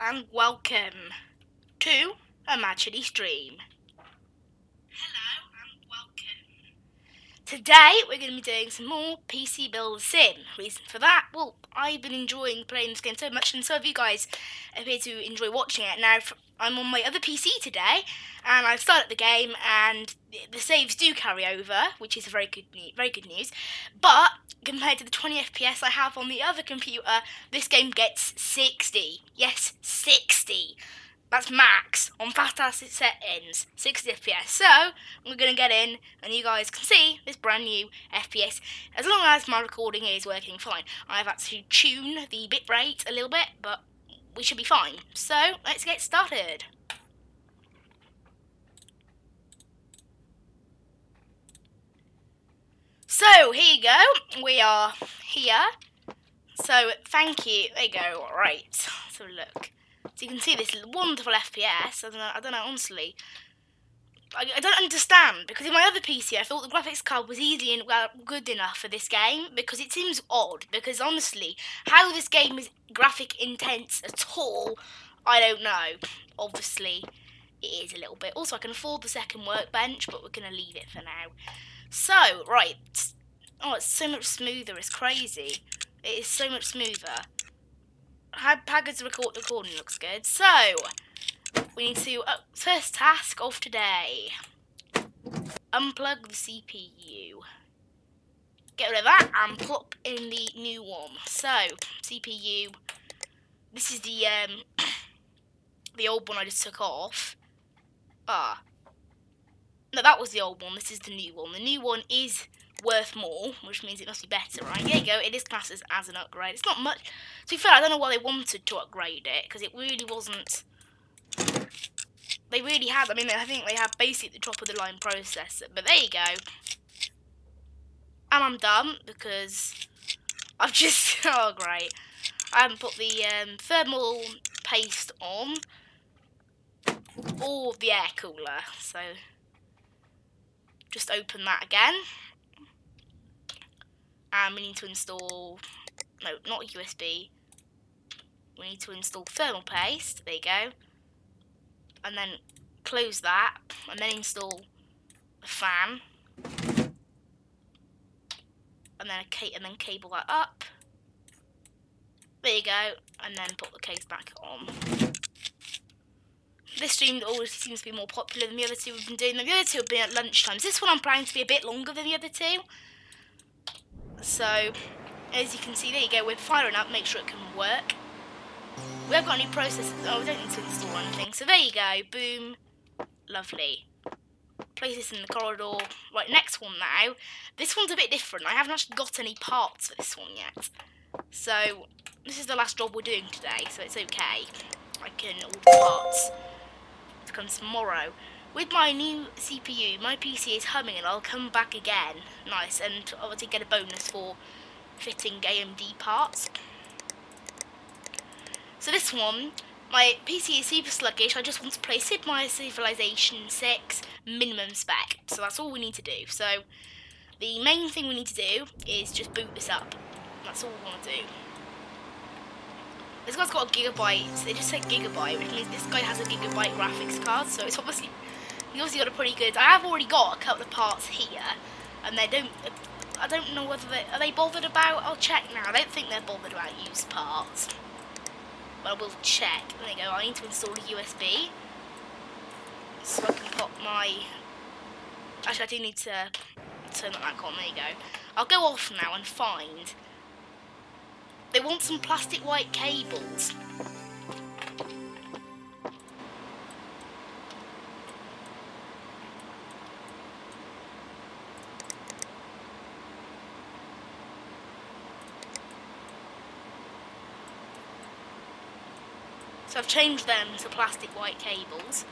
and welcome to a Matchily stream. Hello and welcome. Today we're going to be doing some more PC Builder Sim. Reason for that? Well, I've been enjoying playing this game so much, and so have you guys appear to enjoy watching it. Now, I'm on my other PC today, and I've started the game, and the saves do carry over, which is very good news. But compared to the 20 FPS I have on the other computer, this game gets 60. Yes, 60. That's max on fantastic settings, 60 FPS. So we're gonna get in, and you guys can see this brand new FPS. As long as my recording is working fine, I've had to tune the bitrate a little bit, but we should be fine. So let's get started. So here you go. We are here. So thank you. There you go. Right. So look. So you can see this wonderful FPS. I don't know, honestly. I don't understand, because in my other PC I thought the graphics card was easy and good enough for this game, because it seems odd, because honestly, how this game is graphic intense at all, I don't know. Obviously, it is a little bit. Also, I can afford the second workbench, but we're going to leave it for now. So, right. Oh, it's so much smoother, it's crazy. It is so much smoother. Paggard's recording looks good. So, we need to, first task of today, unplug the CPU. Get rid of that and plop in the new one. So, CPU, this is the old one I just took off. No, that was the old one, this is the new one. The new one is worth more, which means it must be better, right? There you go, it is classed as an upgrade. It's not much. To be fair, I don't know why they wanted to upgrade it, because it really wasn't. They really had, I mean, I think they had basically the top of the line processor, but there you go. And I'm done, because I've just, oh great. I haven't put the thermal paste on, or the air cooler, so just open that again. And we need to install, no, not USB. We need to install thermal paste, there you go. And then close that, and then install the fan. And then cable that up. There you go, and then put the case back on. This stream always seems to be more popular than the other two we've been doing. The other two have been at lunchtimes. This one I'm planning to be a bit longer than the other two. So, as you can see, there you go, we're firing up, make sure it can work. We have got a new processor. Oh, we don't need to install anything. So there you go, boom, lovely. Place this in the corridor. Right, next one now. This one's a bit different. I haven't actually got any parts for this one yet. So, this is the last job we're doing today, so it's okay. I can order parts to come tomorrow. With my new CPU, my PC is humming and I'll come back again. Nice, and obviously get a bonus for fitting AMD parts. So this one, my PC is super sluggish. I just want to play Sid Meier's Civilization 6 minimum spec. So that's all we need to do. So the main thing we need to do is just boot this up. That's all we want to do. This guy's got a gigabyte. So they just said gigabyte, which means this guy has a gigabyte graphics card. So it's obviously, he obviously got a pretty good. I have already got a couple of parts here, and they don't. I don't know whether are they bothered about. I'll check now. I don't think they're bothered about used parts. But I will check. There you go, I need to install a USB. So I can put my... Actually, I do need to turn that back on. There you go. I'll go off now and find... They want some plastic white cables. So I've changed them to plastic white cables.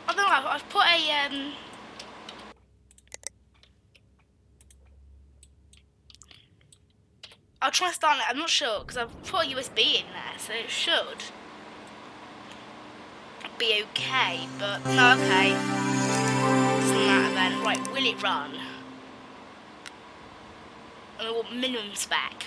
I don't know, I've put a I'll try and start it, I'm not sure, because I've put a USB in there, so it should be okay, but no, okay. Doesn't matter then. Right, will it run? And we want minimum spec.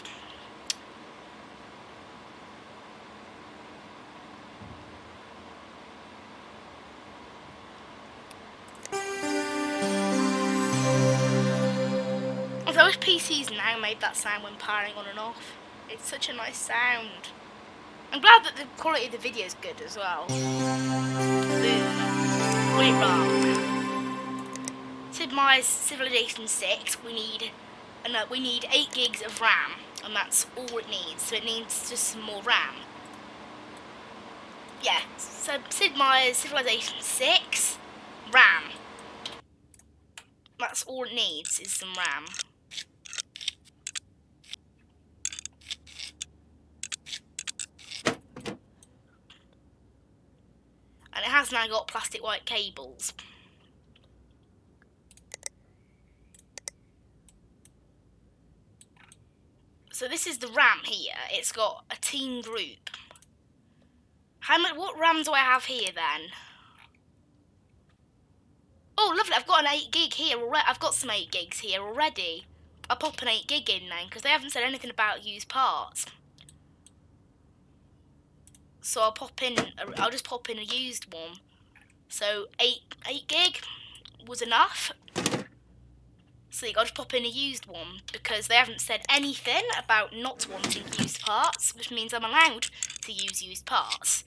Most PCs now made that sound when powering on and off. It's such a nice sound. I'm glad that the quality of the video is good as well. Boom. Got it wrong. Sid Meier's Civilization 6, we need 8 gigs of RAM, and that's all it needs. So it needs just some more RAM. Yeah, so Sid Meier's Civilization 6, RAM. That's all it needs, is some RAM. And it has now got plastic white cables. So this is the RAM here. It's got a team group. What RAM do I have here then? Oh, lovely! I've got an 8 gig here already. I've got some 8 gigs here already. I'll pop an 8 gig in then because they haven't said anything about used parts. So I'll just pop in a used one. So 8 gig was enough. So you got to pop in a used one because they haven't said anything about not wanting used parts, which means I'm allowed to use used parts.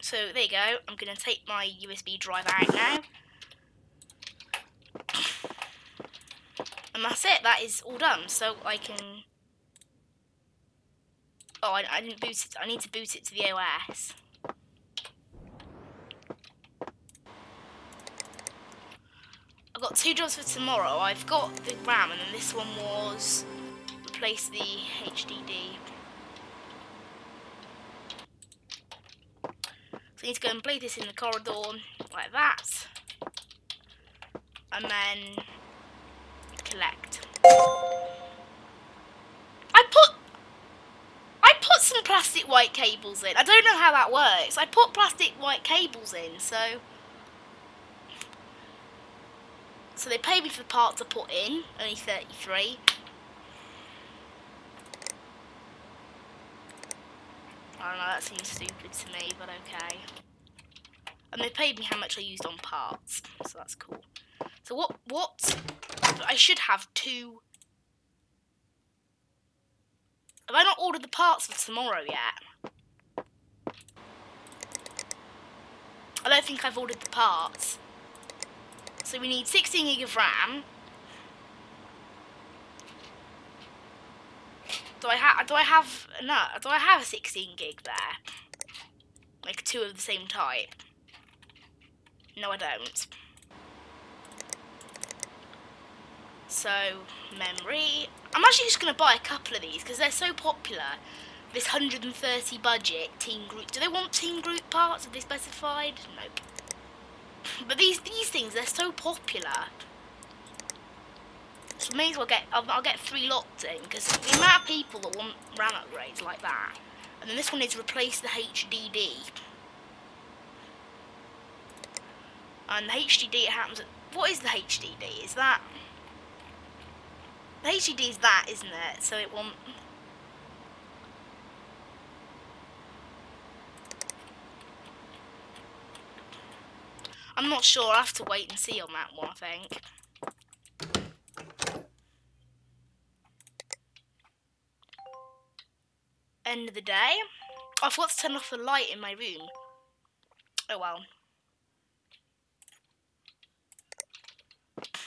So there you go. I'm going to take my USB drive out now. And that's it. That is all done. So I can... Oh, I didn't boot it. I need to boot it to the OS. I've got 2 jobs for tomorrow. I've got the RAM, and then this one was replace the HDD. So I need to go and play this in the corridor like that, and then collect. I put some plastic white cables in. I don't know how that works. I put plastic white cables in, so they paid me for the part to put in, only 33. I don't know, that seems stupid to me, but okay. And they paid me how much I used on parts, so that's cool. So what? I should have 2. Have I not ordered the parts for tomorrow yet? I don't think I've ordered the parts. So we need 16 gig of RAM. Do I have a 16 gig there? Like 2 of the same type? No, I don't. So, memory. I'm actually just going to buy a couple of these because they're so popular. This 130 budget team group. Do they want team group parts? Have they specified? Nope. But these things, they're so popular. So may as well I'll get 3 lots in because the amount of people that want RAM upgrades like that. And then this one is replace the HDD. And the HDD, it happens at, what is the HDD? Is that, the HDD is that, isn't it? So it won't, I'm not sure, I'll have to wait and see on that one, I think. End of the day. Oh, I forgot to turn off the light in my room. Oh well.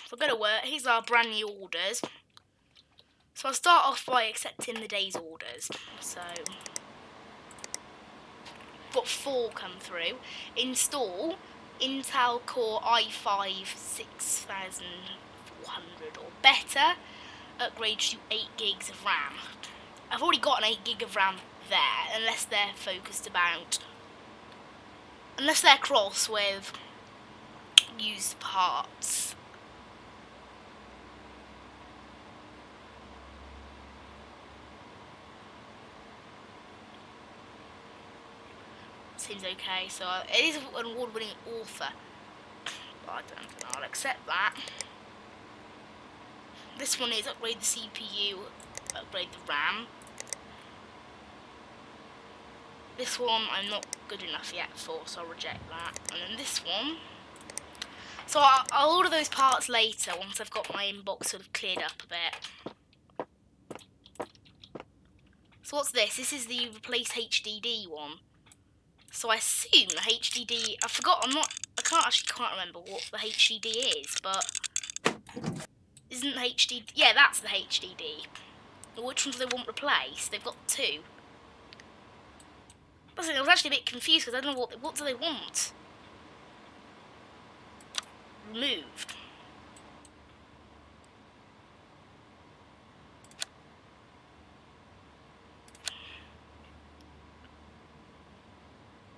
So go to work. Here's our brand new orders. So I'll start off by accepting the day's orders. So got 4 come through. Install Intel Core i5 6400 or better. Upgrade to 8 gigs of RAM. I've already got an 8 gig of RAM there, unless they're focused about, unless they're cross with used parts. Seems okay, so it is an award-winning author, but I don't think I'll accept that. This one is upgrade the CPU, upgrade the RAM. This one I'm not good enough yet for, so I'll reject that. And then this one, So I'll order those parts later once I've got my inbox sort of cleared up a bit. So what's this? This is the replace HDD one. So I assume the HDD, I can't remember what the HDD is, but isn't the HDD, yeah, that's the HDD. Which one do they want replaced? They've got two. I was actually a bit confused because I don't know what do they want removed.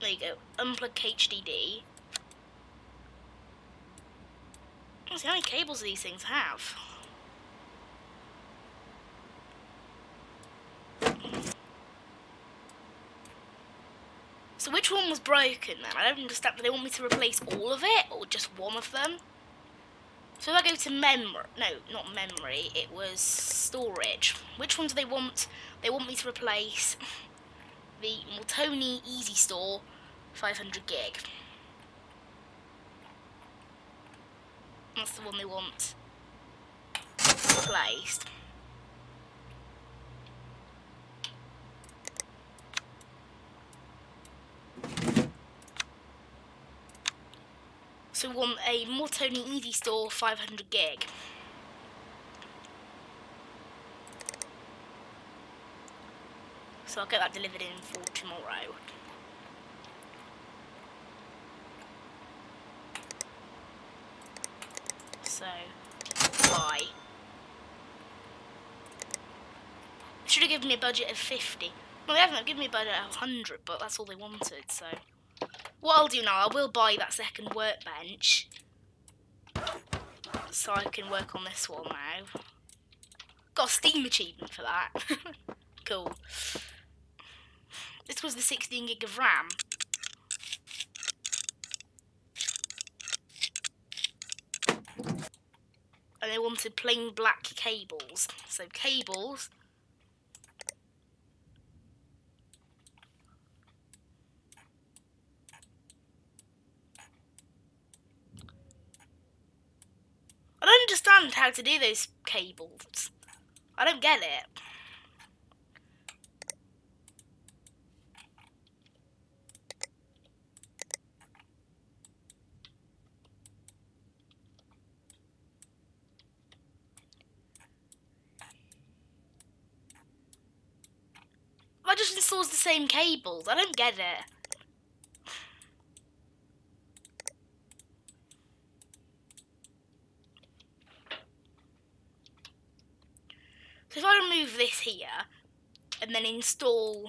There you go. Unplug HDD. Let's see how many cables these things have. So which one was broken then? I don't understand. Do they want me to replace all of it or just one of them? So if I go to memory, no, not memory, it was storage. Which one do they want? They want me to replace the Multoni Easy Store 500 gig. That's the one they want replaced. So we want a Multoni Easy Store 500 gig. So I'll get that delivered in for tomorrow. So, buy. Should have given me a budget of 50. Well, they haven't given me a budget of 100, but that's all they wanted, so. What I'll do now, I will buy that second workbench. So I can work on this one now. Got a Steam achievement for that. Cool. This was the 16 gig of RAM. And they wanted plain black cables. So cables. I don't understand how to do those cables. I don't get it. I just installs the same cables. I don't get it. So if I remove this here and then install,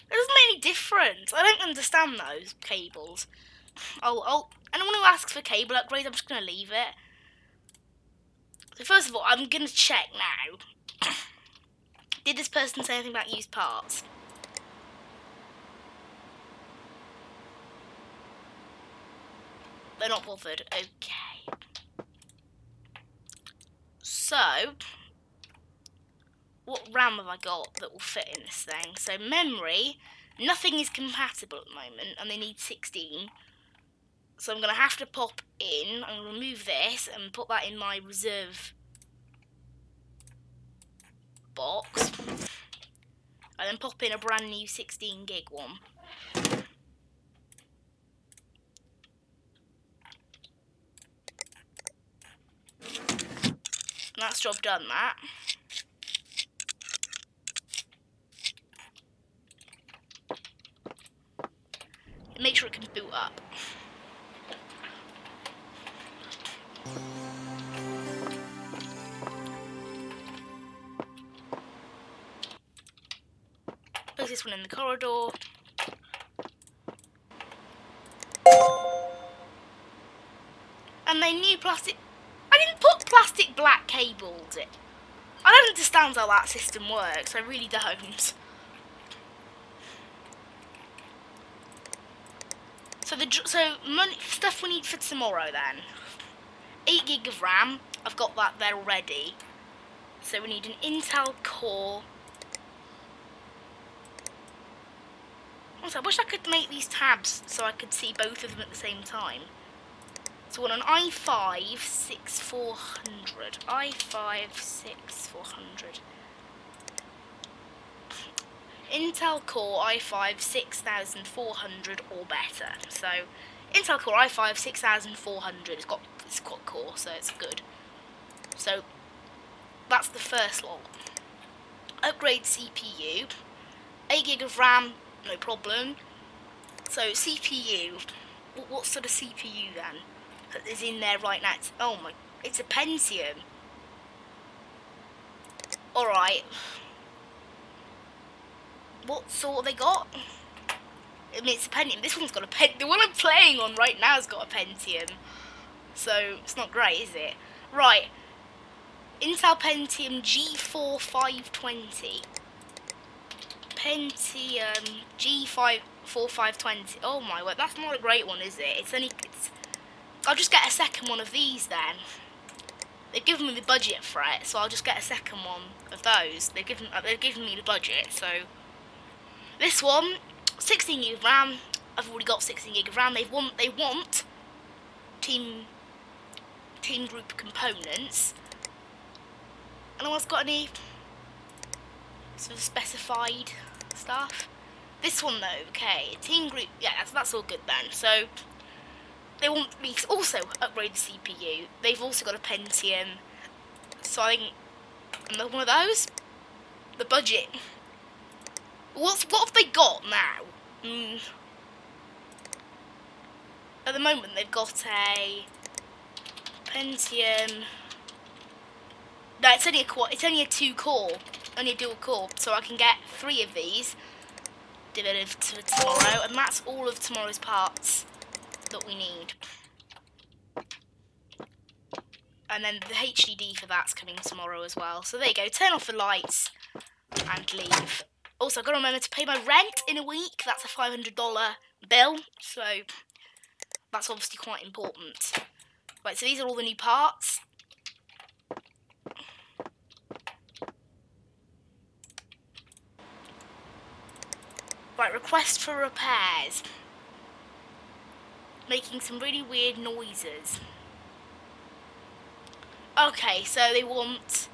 it doesn't make any difference. I don't understand those cables. Anyone who asks for cable upgrades, I'm just gonna leave it. So first of all, I'm gonna check now. Did this person say anything about used parts? They're not bothered. Okay. So, what RAM have I got that will fit in this thing? So memory, nothing is compatible at the moment, and they need 16. So I'm going to have to pop in, I'm going to remove this and put that in my reserve box. And then pop in a brand new 16 gig one. And that's job done, that. And make sure it can boot up. Place this one in the corridor. And they knew plastic. I didn't put plastic black cables in. I don't understand how that system works. I really don't. So money stuff we need for tomorrow then. 8 gig of RAM. I've got that there already. So we need an Intel Core. Also, I wish I could make these tabs so I could see both of them at the same time. So on an i5 6400, i5 6400, Intel Core i5 6400 or better. So Intel Core i5 6400, it's got core, so it's good. So that's the first lot. Upgrade CPU, 8 gig of RAM, no problem. So CPU, what sort of CPU then that is in there right now? Oh my, it's a Pentium. Alright. What sort have they got? I mean, it's a Pentium. This one's got a Pentium. The one I'm playing on right now has got a Pentium. So, it's not great, is it? Right. Intel Pentium G4 520. Pentium G4 520. Oh my word, that's not a great one, is it? I'll just get a second one of these then. They've given me the budget for it, so I'll just get a second one of those. They've given me the budget, so this one, 16 gig of RAM. I've already got 16 gig of RAM. They want team group components. Anyone's got any sort of specified stuff? This one though, okay, team group, yeah, that's all good then. So they want me to also upgrade the CPU. They've also got a Pentium, so I think another one of those. The budget. What have they got now? At the moment, they've got a Pentium. No, it's only a quad. It's only a 2-core, only a dual core. So I can get 3 of these delivered to tomorrow, and that's all of tomorrow's parts that we need. And then the HDD for that's coming tomorrow as well. So there you go. Turn off the lights and leave. Also, I've got to remember to pay my rent in a week. That's a $500 bill. So that's obviously quite important. Right, so these are all the new parts. Right, request for repairs. Making some really weird noises. Okay, so they want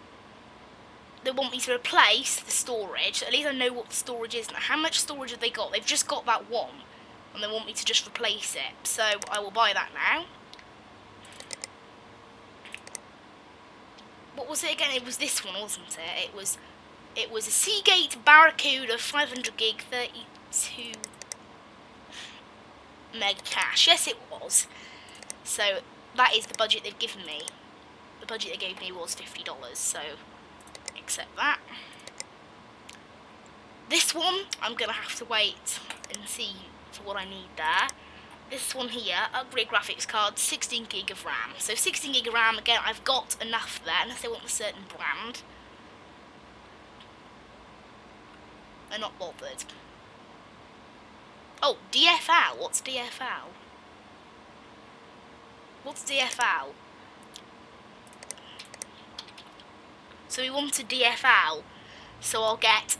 me to replace the storage. At least I know what the storage is now. How much storage have they got? They've just got that one, and they want me to just replace it. So I will buy that now. What was it again? It was this one, wasn't it? It was a Seagate Barracuda 500 gig 32 meg cache. Yes, it was. So that is the budget they've given me. The budget they gave me was $50, so accept that. This one, I'm going to have to wait and see for what I need there. This one here, upgrade graphics card, 16 gig of RAM. So 16 gig of RAM, again, I've got enough there, unless they want a certain brand. They're not bothered. Oh, DFL. What's DFL? What's DFL? So we want a DFL, so I'll get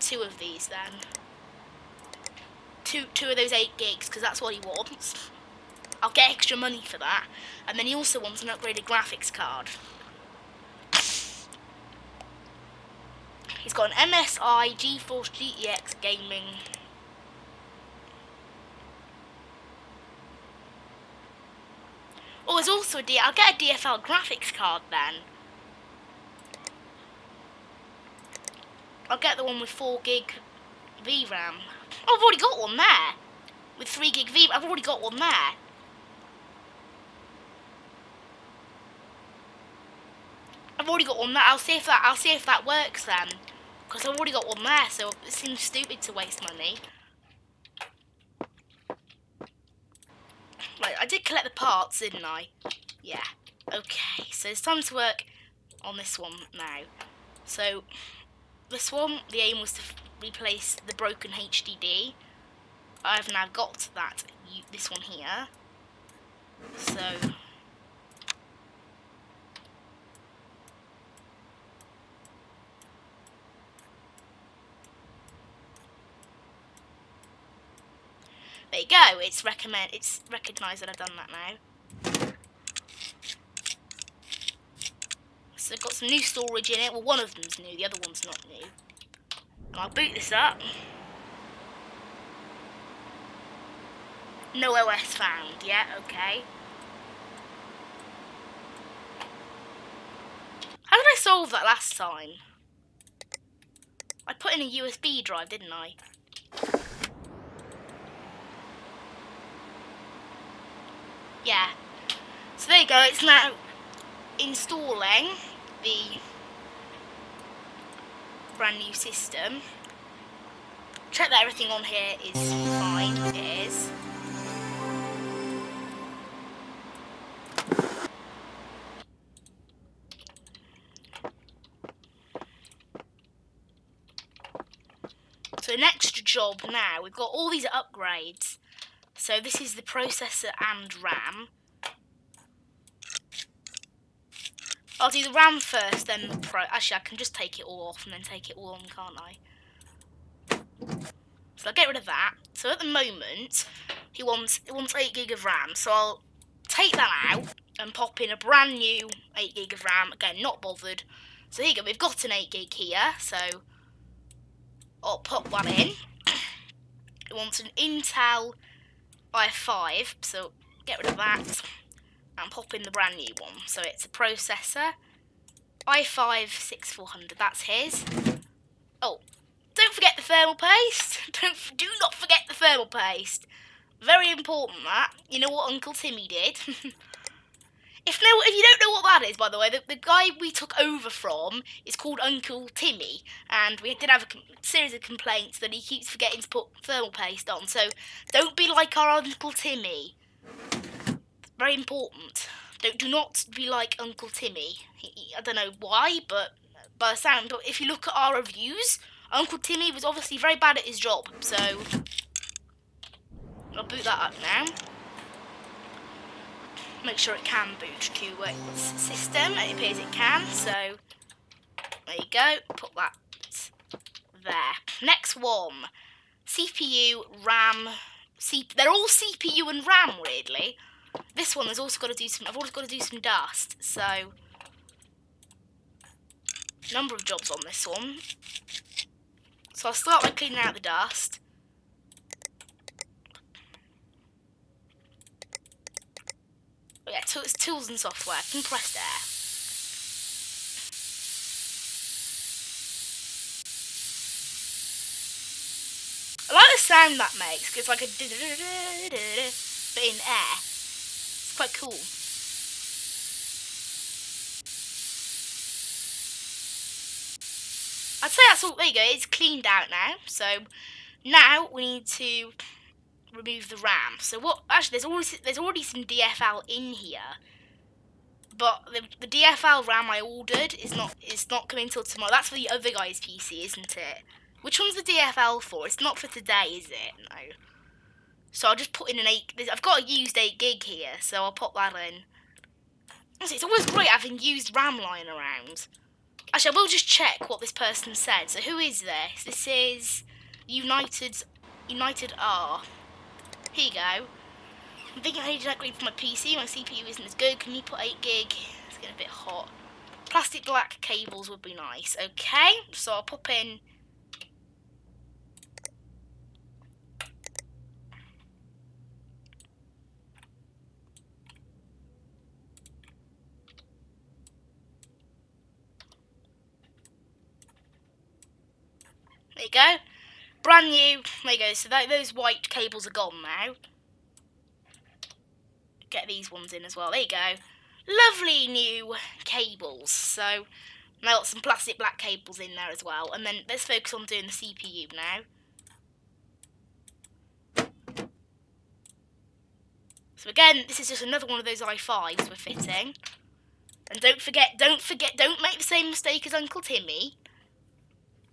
2 of these then. Two of those 8 gigs, because that's what he wants. I'll get extra money for that. And then he also wants an upgraded graphics card. He's got an MSI GeForce GTX gaming. Oh, there's also I'll get a DFL graphics card then. I'll get the one with 4 gig VRAM. Oh, I've already got one there. With 3 gig VRAM, I've already got one there. I've already got one there. I'll see if that works then. Because I've already got one there, so it seems stupid to waste money. Right, I did collect the parts, didn't I? Yeah. Okay, so it's time to work on this one now. So, this one, the aim was to replace the broken HDD. I've now got that, this one here. So, There you go. It's recognised that I've done that now. So I've got some new storage in it. Well, one of them's new. The other one's not new. And I'll boot this up. No OS found. Yeah, okay. How did I solve that last time? I put in a USB drive, didn't I? Yeah. So there you go. It's now installing the brand new system. Check that everything on here is fine. It is. So an extra job now. We've got all these upgrades. So this is the processor and RAM. I'll do the RAM first, then the Pro. Actually, I can just take it all off and then take it all on, can't I? So I'll get rid of that. So at the moment, he wants 8 gig of RAM. So I'll take that out and pop in a brand new 8 gig of RAM. Again, not bothered. So here you go. We've got an 8 gig here. So I'll pop that in. He wants an Intel i5. So get rid of that. And pop in the brand new one. So it's a processor, i5-6400. That's his. Oh, don't forget the thermal paste. Do not forget the thermal paste. Very important that. You know what Uncle Timmy did. If you don't know what that is, by the way, the guy we took over from is called Uncle Timmy, and we did have a series of complaints that he keeps forgetting to put thermal paste on. So don't be like our Uncle Timmy. Very important. Do not be like Uncle Timmy. I don't know why, but by the sound, but if you look at our reviews, Uncle Timmy was obviously very bad at his job. So I'll boot that up now. Make sure it can boot QWERTY's system. It appears it can. So there you go. Put that there. Next one, CPU, RAM. They're all CPU and RAM, weirdly. This one has also got to do some. I've also got to do some dust. So, number of jobs on this one. So I'll start by cleaning out the dust. Oh yeah, it's tools and software. Compressed air. I like the sound that makes. It's like a but in air. Quite cool. I'd say that's all. There you go. It's cleaned out now. So now we need to remove the RAM. So what? Actually, there's already some DFL in here, but the DFL RAM I ordered is not coming till tomorrow. That's for the other guy's PC, isn't it? Which one's the DFL for? It's not for today, is it? No. So I'll just put in an 8. I've got a used 8 gig here, so I'll pop that in. It's always great having used RAM lying around. Actually, I will just check what this person said. So who is this? This is United R. Here you go. I'm thinking I need to upgrade for my PC. My CPU isn't as good. Can you put 8 gig? It's getting a bit hot. Plastic black cables would be nice. Okay, so I'll pop in. There you go. Brand new. There you go. So those white cables are gone now. Get these ones in as well. There you go. Lovely new cables. So now got some plastic black cables in there as well. And then let's focus on doing the CPU now. So again, this is just another one of those i5s we're fitting. And don't make the same mistake as Uncle Timmy.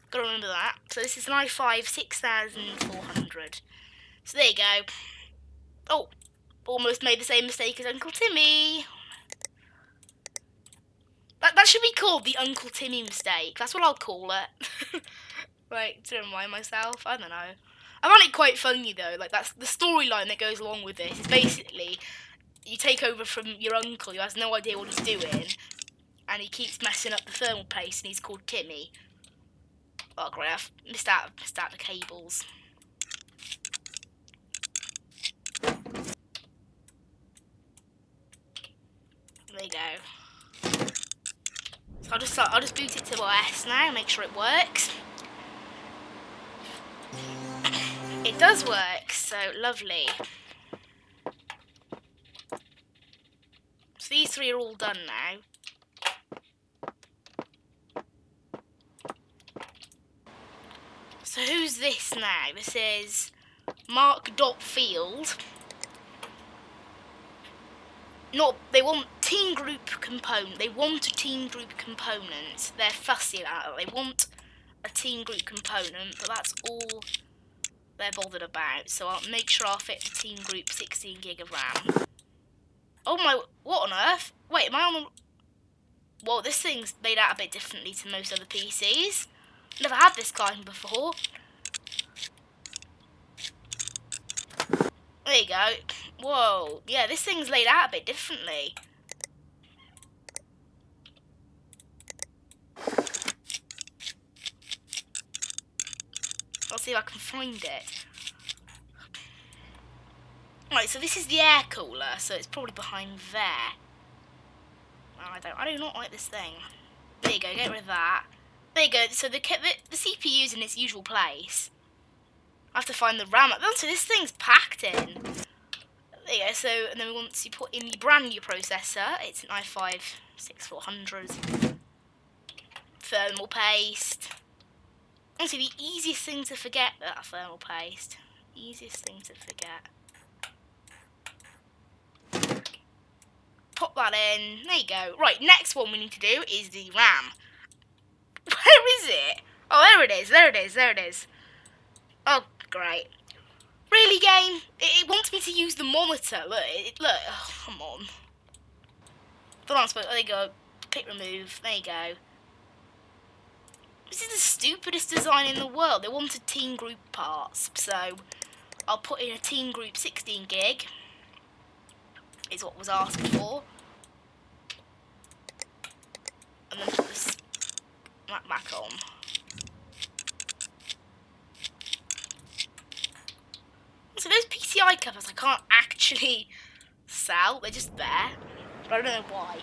Gotta remember that. So this is an i5-6400. So there you go. Oh, almost made the same mistake as Uncle Timmy. That should be called the Uncle Timmy mistake. That's what I'll call it. Right, to remind myself. I don't know. I find it quite funny though. Like that's the storyline that goes along with this. Is basically you take over from your uncle who has no idea what he's doing, and he keeps messing up the thermal paste, and he's called Timmy. Oh great, I've missed out the cables. There you go. So I'll just boot it to OS now, make sure it works. It does work, so lovely. So these three are all done now. So who's this now? This is Mark.Field. They want team group component. They want a team group component. They're fussy about it. They want a team group component, but that's all they're bothered about. So I'll make sure I'll fit the team group 16 gig of RAM. Oh my, what on earth? Wait, am I on the... Whoa, this thing's made out a bit differently to most other PCs. Never had this kind before. There you go. Whoa, yeah, this thing's laid out a bit differently. I'll see if I can find it. Right, so this is the air cooler, so it's probably behind there. Oh, I do not like this thing. There you go, get rid of that. There you go, so the CPU's in its usual place. I have to find the RAM. So this thing's packed in. There you go, so, and then once you put in the brand new processor, it's an i5-6400. Thermal paste. Honestly, the easiest thing to forget, that thermal paste. Easiest thing to forget. Pop that in. There you go. Right, next one we need to do is the RAM. Where is it? Oh, there it is. There it is. There it is. Oh, great. Really, game? It wants me to use the monitor. Look, look. Oh, come on. Don't know, there you go. Click remove. There you go. This is the stupidest design in the world. They wanted team group parts, so I'll put in a team group 16 gig. Is what was asked for. And then put this back on. So those PCI covers I can't actually sell, they're just there. But I don't know why.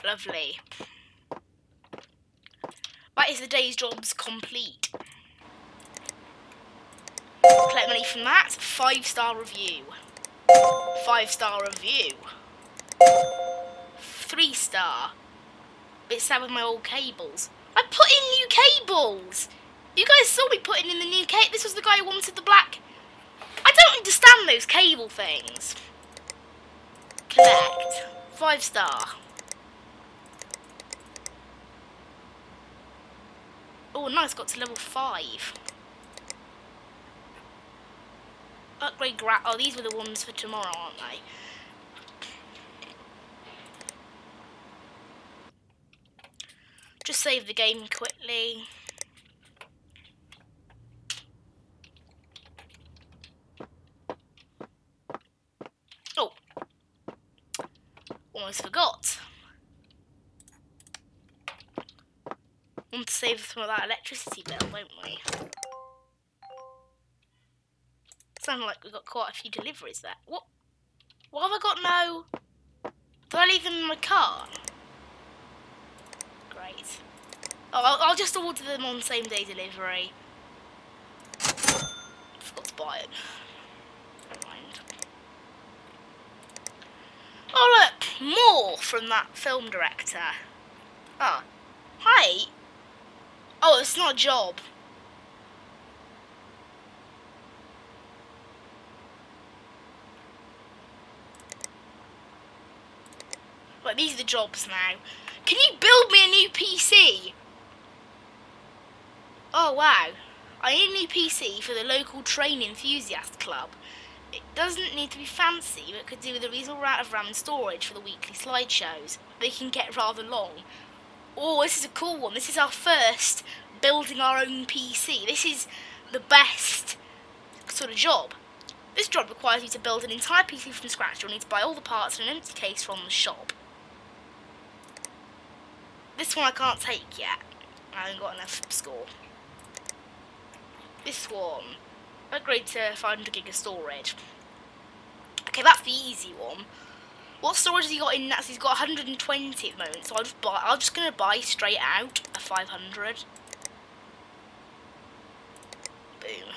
Lovely. That is the day's jobs complete. Collect money from that. 5-star review. 5-star review. 3-star. It's sad with my old cables. I put in new cables. You guys saw me putting in the new cable. This was the guy who wanted the black. I don't understand those cable things. Collect. 5-star. Oh, nice. Got to level 5. Upgrade oh, these were the ones for tomorrow, aren't they? Just save the game quickly. Oh. Almost forgot. Want to save some of that electricity bill, don't we? Sounds like we've got quite a few deliveries there. What have I got now? Did I leave them in my car? Great. Oh, I'll just order them on same day delivery. Forgot to buy it. Never mind. Oh look! More from that film director. Oh. Hi! Oh, it's not a job. Right, these are the jobs now. Can you build me a new PC? Oh wow. I need a new PC for the local train enthusiast club. It doesn't need to be fancy, but could do with a reasonable amount of RAM and storage for the weekly slideshows. They can get rather long. Oh, this is a cool one. This is our first building our own PC. This is the best sort of job. This job requires you to build an entire PC from scratch. You'll need to buy all the parts in an empty case from the shop. This one I can't take yet. I haven't got enough score. This one, upgrade to 500 gig of storage. Okay, that's the easy one. What storage has he got in that? So he's got 120 at the moment. So I'm just gonna buy straight out a 500. Boom.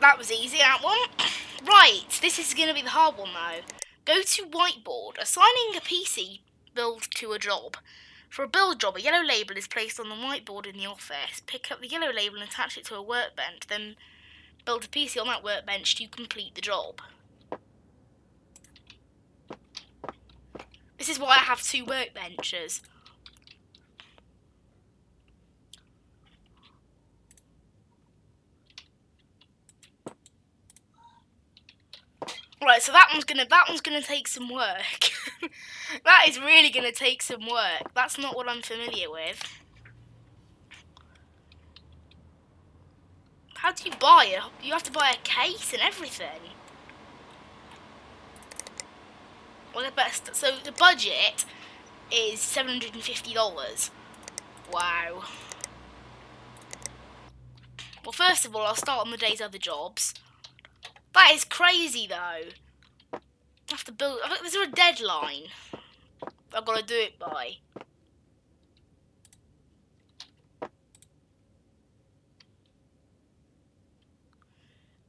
That was easy, that one. Right, this is going to be the hard one though. Go to whiteboard. Assigning a PC build to a job. For a build job, a yellow label is placed on the whiteboard in the office. Pick up the yellow label and attach it to a workbench. Then build a PC on that workbench to complete the job. This is why I have 2 workbenches. Right, so that one's gonna take some work. That is really gonna take some work. That's not what I'm familiar with. How do you buy it? You have to buy a case and everything. Well, the best. So the budget is $750. Wow. Well, first of all, I'll start on the day's other jobs. That is crazy, though. I have to build. Is there a deadline I've got to do it by?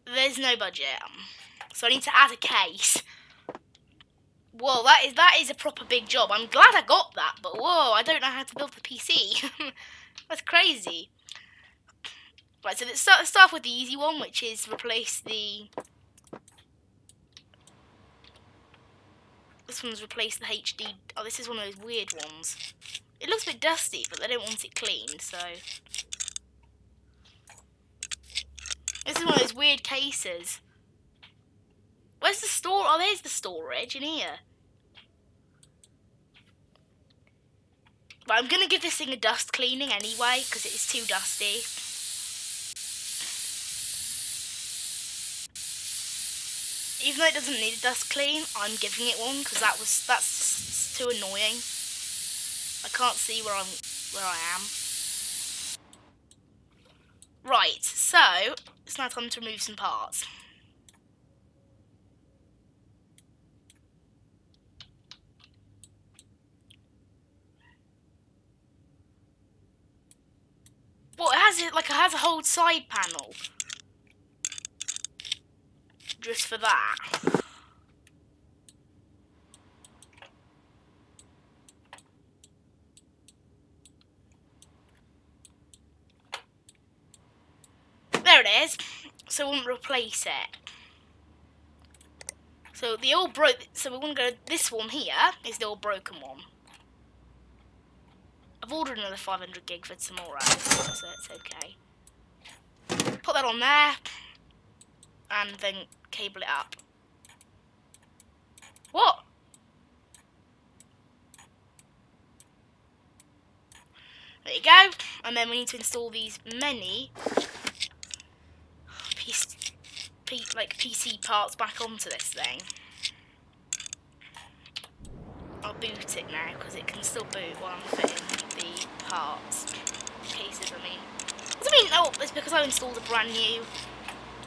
There's no budget, so I need to add a case. Whoa, that is a proper big job. I'm glad I got that, but whoa, I don't know how to build the PC. That's crazy. Right, so let's start with the easy one, which is replace the. This one's replace the HD. Oh, this is one of those weird ones. It looks a bit dusty, but they don't want it cleaned, so. This is one of those weird cases. Where's the store? Oh, there's the storage in here. But I'm going to give this thing a dust cleaning anyway, because it is too dusty. Even though it doesn't need a dust clean, I'm giving it one, because that's too annoying. I can't see where I am. Right, so it's now time to remove some parts. Well, it has a whole side panel just for that. There it is. So we won't replace it. So the old So we want to go. This one here is the old broken one. I've ordered another 500 gig for tomorrow, so it's okay. Put that on there, and then cable it up. What? There you go. And then we need to install these many PC parts back onto this thing. I'll boot it now because it can still boot while I'm fitting the parts. Cases, I mean. Oh, it's because I installed a brand new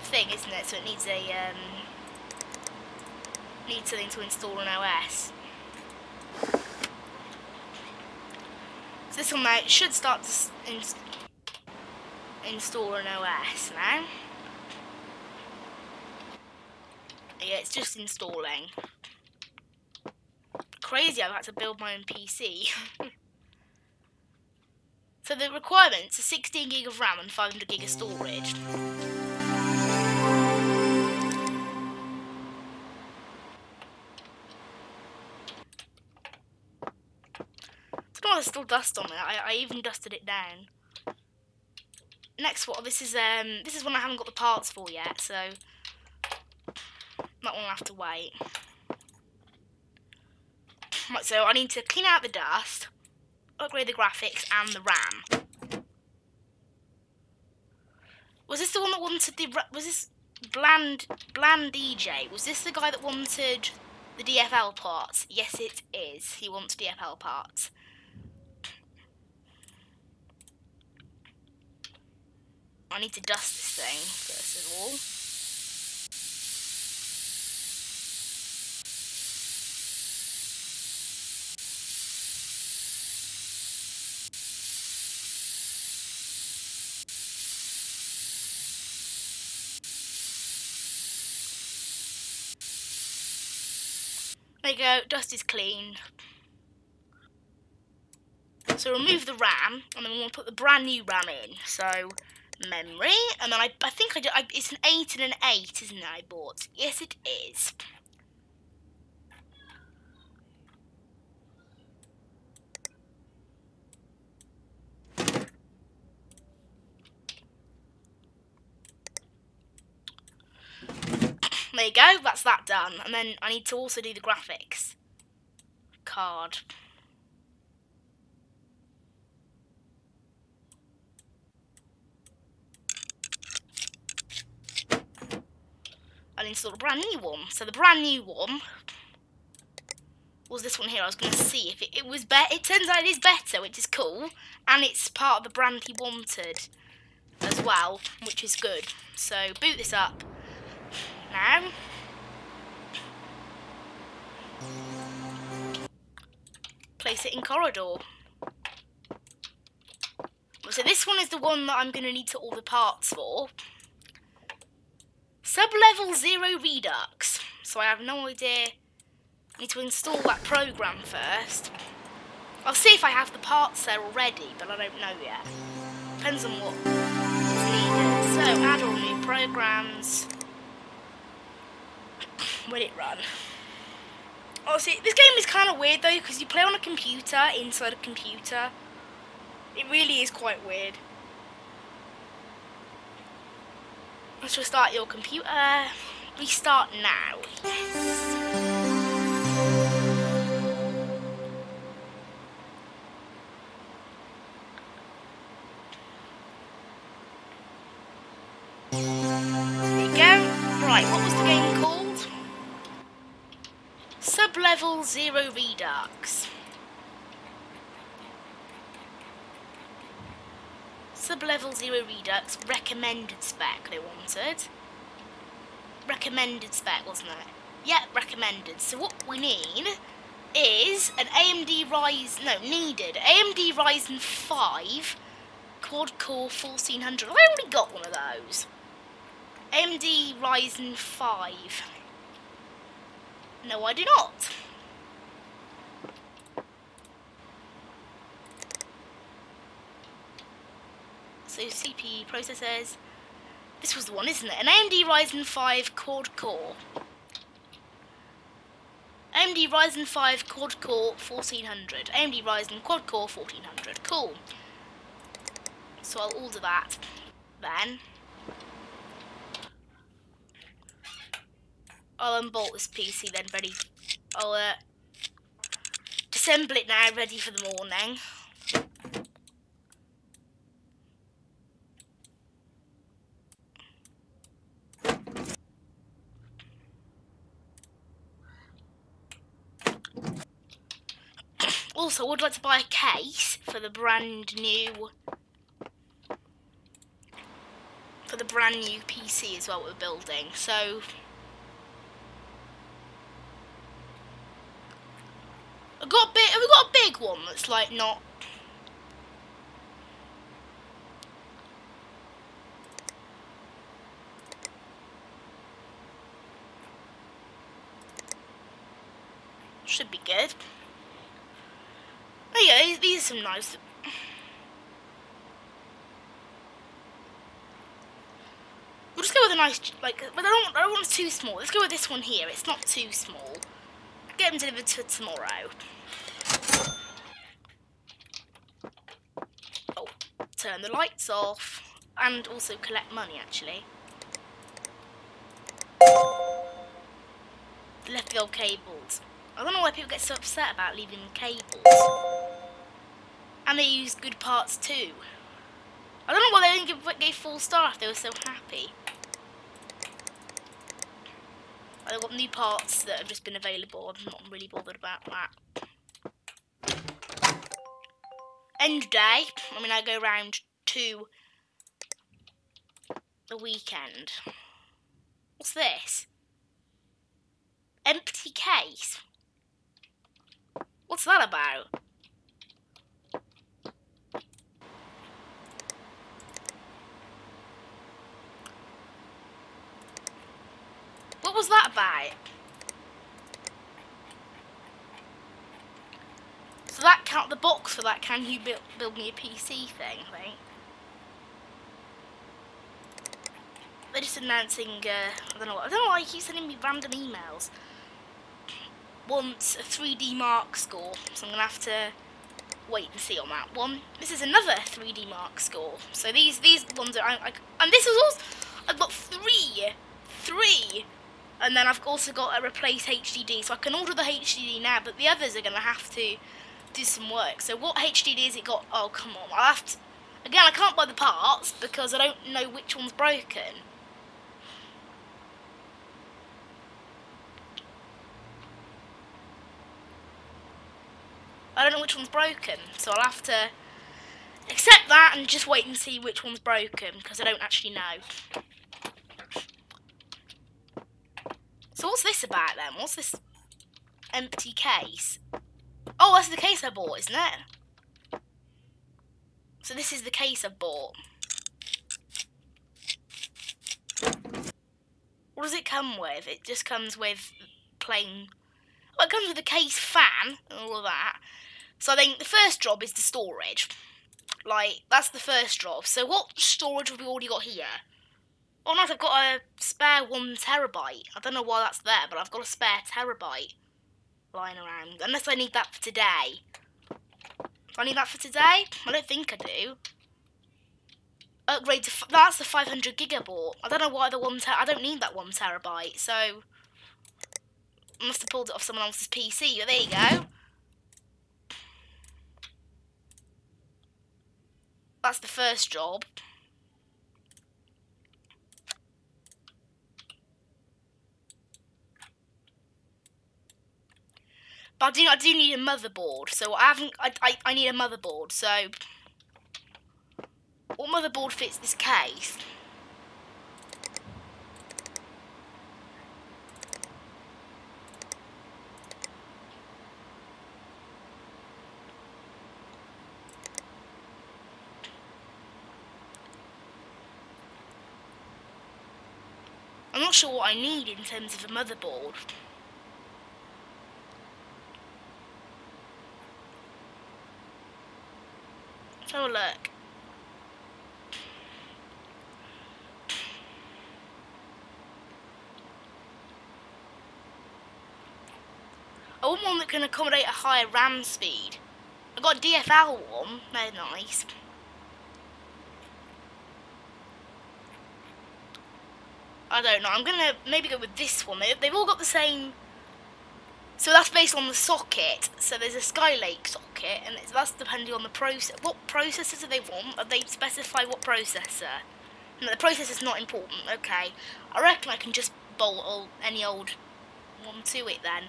thing, isn't it? So it needs needs something to install an OS. So this one now should start to install an OS now. Yeah, it's just installing. Crazy I've had to build my own PC. So the requirements are 16 gig of RAM and 500 gig of storage. There's still dust on it. I even dusted it down. Next one, this is one I haven't got the parts for yet, so that one will have to wait. Right, so I need to clean out the dust, upgrade the graphics and the RAM. Was this the one that wanted the... Was this Bland DJ? Was this the guy that wanted the DFL parts? Yes, it is. He wants DFL parts. I need to dust this thing, first of all. There you go, dust is clean. So remove the RAM, and then we'll put the brand new RAM in. So, memory, and then I think it's an 8 and an 8, isn't it, I bought? Yes, it is. There you go, that's that done. And then I need to also do the graphics card. I'll install a brand new one. So the brand new one was this one here. I was going to see if it was better. It turns out it is better, which is cool. And it's part of the brand he wanted as well, which is good. So boot this up now. Place it in corridor. So this one is the one that I'm going to need to order parts for. Sub-level 0 Redux. So I have no idea. I need to install that program first. I'll see if I have the parts there already, but I don't know yet. Depends on what is needed. So add all new programs. Will it run? Oh, see, this game is kind of weird though, because you play on a computer inside a computer. It really is quite weird. Let's restart your computer. Restart now. Yes. There you go. Right, what was the game called? Sub-level 0 Redux. Sub-level 0 Redux, recommended spec they wanted. Recommended spec, wasn't it? Yeah, recommended. So what we need is an AMD Ryzen, no, needed, AMD Ryzen 5 quad-core 1400. I already got one of those. AMD Ryzen 5. No, I do not. So CPU processors. This was the one, isn't it? An AMD Ryzen 5 quad-core. AMD Ryzen 5 quad-core 1400. AMD Ryzen quad-core 1400. Cool. So I'll order that then. I'll unbolt this PC then, ready. I'll disassemble it now, ready for the morning. Also, I would like to buy a case for the brand new PC as well we're building. So have we got a big one that's like not? Should be good. Oh yeah, these are some nice. We'll just go with a nice, like, but I don't want it too small. Let's go with this one here. It's not too small. Get them delivered to tomorrow. Oh, turn the lights off and also collect money actually. Left the old cables. I don't know why people get so upset about leaving cables. And they use good parts too. I don't know why they didn't give full star if they were so happy. I've got new parts that have just been available. I'm not really bothered about that. End day. I mean, I go round to the weekend. What's this? Empty case. What's that about? What was that about? So that count the box for that. Can you build me a PC thing? I think they're just announcing. I don't know why you keep sending me random emails. Want a 3D Mark score, so I'm gonna have to wait and see on that one. This is another 3D Mark score. So these ones are and this was also I've got three, and then I've also got a replace HDD. So I can order the HDD now, but the others are gonna have to do some work. So what HDD has it got? Oh come on, I'll have to. Again, I can't buy the parts because I don't know which one's broken. I don't know which one's broken, so I'll have to accept that and just wait and see which one's broken, because I don't actually know. So what's this about then? What's this empty case? Oh, that's the case I bought, isn't it? So this is the case I bought. What does it come with? It just comes with plain... Well, it comes with a case fan and all of that. So I think the first job is the storage. Like, that's the first job. So what storage have we already got here? Oh nice, I've got a spare 1 terabyte. I don't know why that's there, but I've got a spare terabyte lying around. Unless I need that for today. Do I need that for today? I don't think I do. Upgrade to... That's the 500 gig I bought. I don't know why the 1 I don't need that 1 terabyte, so... I must have pulled it off someone else's PC, but there you go. That's the first job. But I do need a motherboard, so I need a motherboard, so... What motherboard fits this case? I'm not sure what I need in terms of a motherboard. Let's have a look. I want one that can accommodate a higher RAM speed. I got a DFL one, they're nice. I don't know, I'm gonna maybe go with this one. They've all got the same... So that's based on the socket. So there's a Skylake socket, and that's depending on the process. What processor do they want? They specify what processor. No, the processor's not important. Okay, I reckon I can just bolt any old one to it then.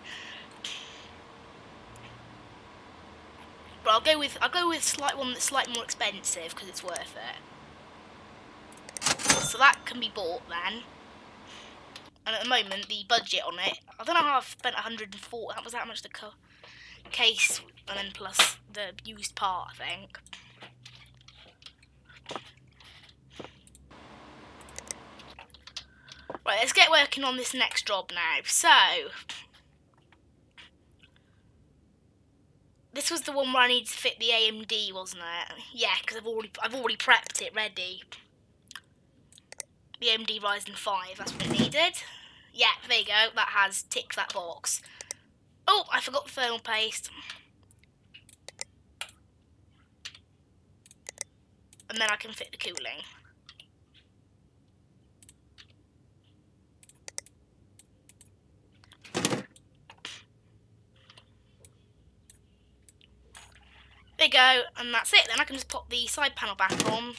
But I'll go with one that's slightly more expensive because it's worth it. So that can be bought then. And at the moment, the budget on it, I don't know how I've spent 140. That was how much the case, and then plus the used part, I think. Right, let's get working on this next job now. So, this was the one where I needed to fit the AMD, wasn't it? Yeah, because I've already prepped it ready. The AMD Ryzen 5, that's what it needed. Yeah, there you go, that has ticked that box. Oh, I forgot the thermal paste. And then I can fit the cooling. There you go, and that's it. Then I can just pop the side panel back on.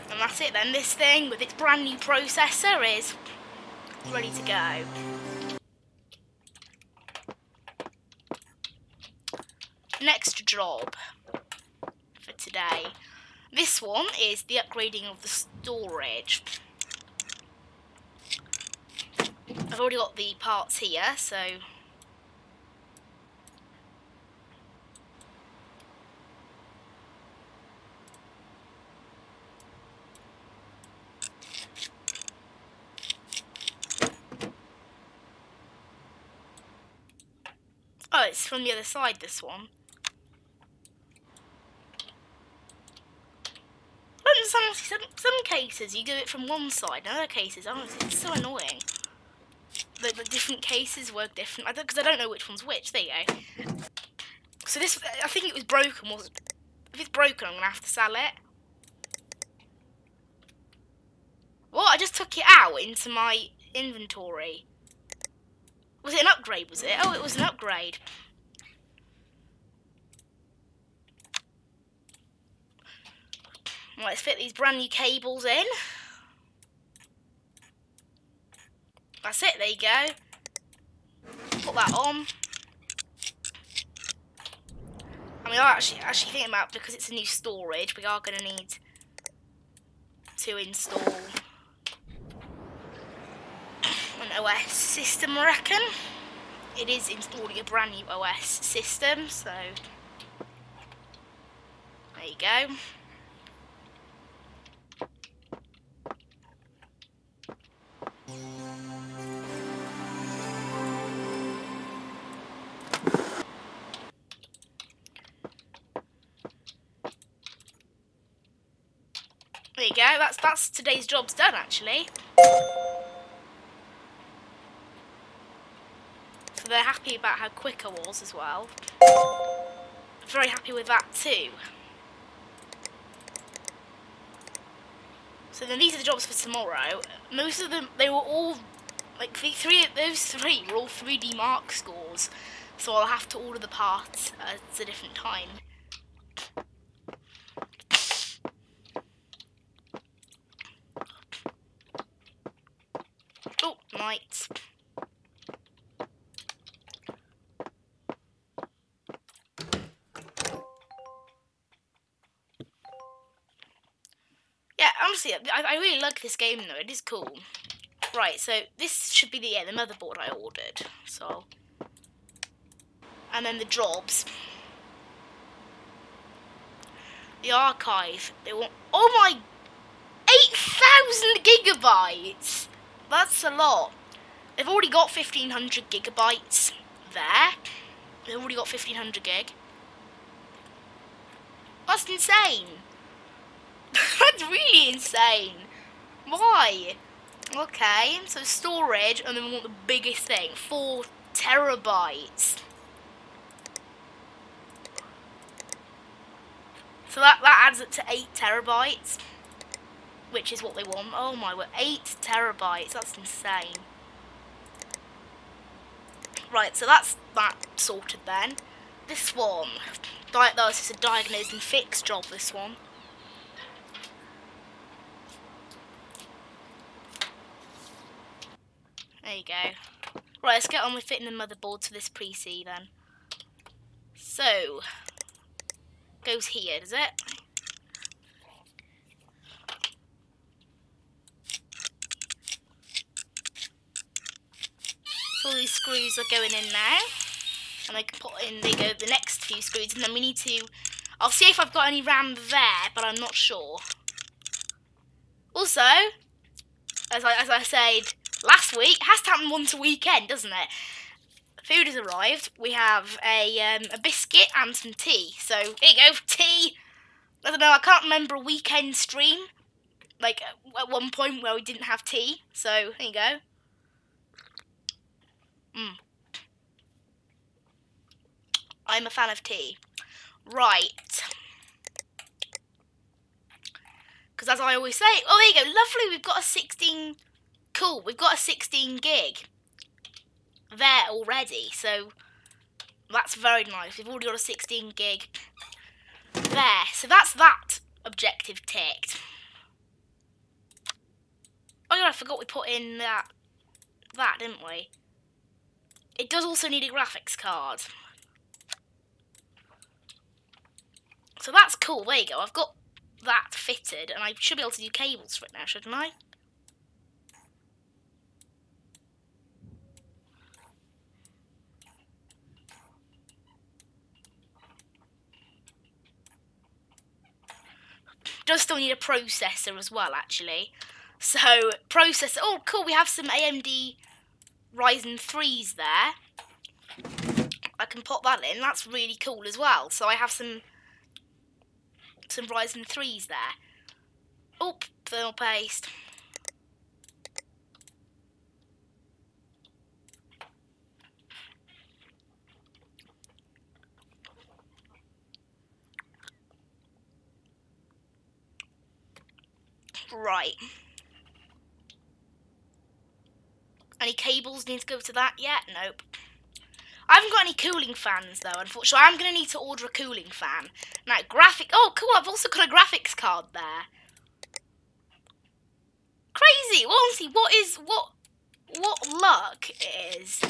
And that's it then. This thing with its brand new processor is ready to go. Next job for today. This one is the upgrading of the storage. I've already got the parts here, so oh, it's from the other side, this one. Some cases you do it from one side, in other cases, honestly, it's so annoying. The different cases work different, because I don't know which one's which. There you go. So this, I think it was broken. If it's broken, I'm going to have to sell it. What? I just took it out into my inventory. Was it an upgrade, was it? Oh, it was an upgrade. Right, let's fit these brand new cables in. That's it, there you go. Put that on. And we are actually thinking about, because it's a new storage, we are going to need to install an OS system, I reckon. It is installing a brand new OS system, so there you go. There you go, that's today's job's done, actually. So they're happy about how quick I was as well. Very happy with that too. So then these are the jobs for tomorrow. Most of them, they were all, like those three were all 3D Mark scores. So I'll have to order the parts at a different time. Oh, night. Yeah, honestly, I really like this game though. It is cool. Right, so this should be the motherboard I ordered. So, and then the jobs. The archive. They want, oh my, 8,000 gigabytes. That's a lot. They've already got 1,500 gigabytes there. They've already got 1,500 gig. That's insane. That's really insane. Why? Okay, so storage, and then we want the biggest thing, 4 terabytes. So that adds up to 8 terabytes, which is what they want. Oh my word, 8 terabytes, that's insane. Right, so that's that sorted then. This one, this is a diagnose and fix job, this one. There you go. Right, let's get on with fitting the motherboard to this PC then. So, goes here, does it? So all these screws are going in now. And I can put in, they go the next few screws, and then we need to, I'll see if I've got any RAM there, but I'm not sure. Also, as I said last week, it has to happen once a weekend, doesn't it? Food has arrived. We have a biscuit and some tea. So here you go, tea. I don't know, I can't remember a weekend stream, like at one point where we didn't have tea. So here you go. I'm a fan of tea. Right. Because as I always say, oh there you go, lovely, we've got a 16, cool, we've got a 16 gig. there already, so that's very nice. We've already got a 16 gig there, so that's that objective ticked. Oh yeah, I forgot we put in that, didn't we? It does also need a graphics card. So that's cool, there you go. I've got that fitted, and I should be able to do cables for it now, shouldn't I? Does still need a processor as well, actually. So, processor, oh cool, we have some AMD Ryzen 3s there. I can pop that in, that's really cool as well. So I have some Ryzen 3s there. Oh, thermal paste. Right. Any cables need to go to that yet? Nope. I haven't got any cooling fans though, unfortunately. I'm going to need to order a cooling fan. Now, oh cool, I've also got a graphics card there. Crazy! Well, honestly, what luck it is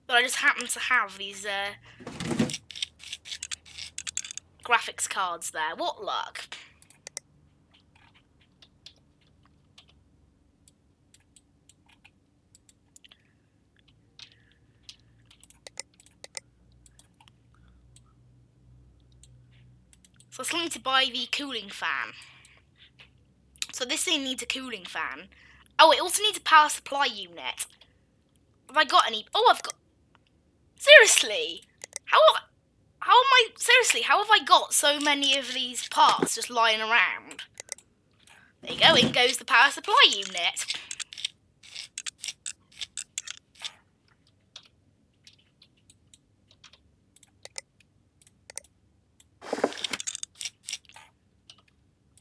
that I just happen to have these graphics cards there. What luck! So I still need to buy the cooling fan. So this thing needs a cooling fan. Oh, it also needs a power supply unit. Have I got any? Oh, I've got... Seriously? Seriously, how have I got so many of these parts just lying around? There you go, in goes the power supply unit.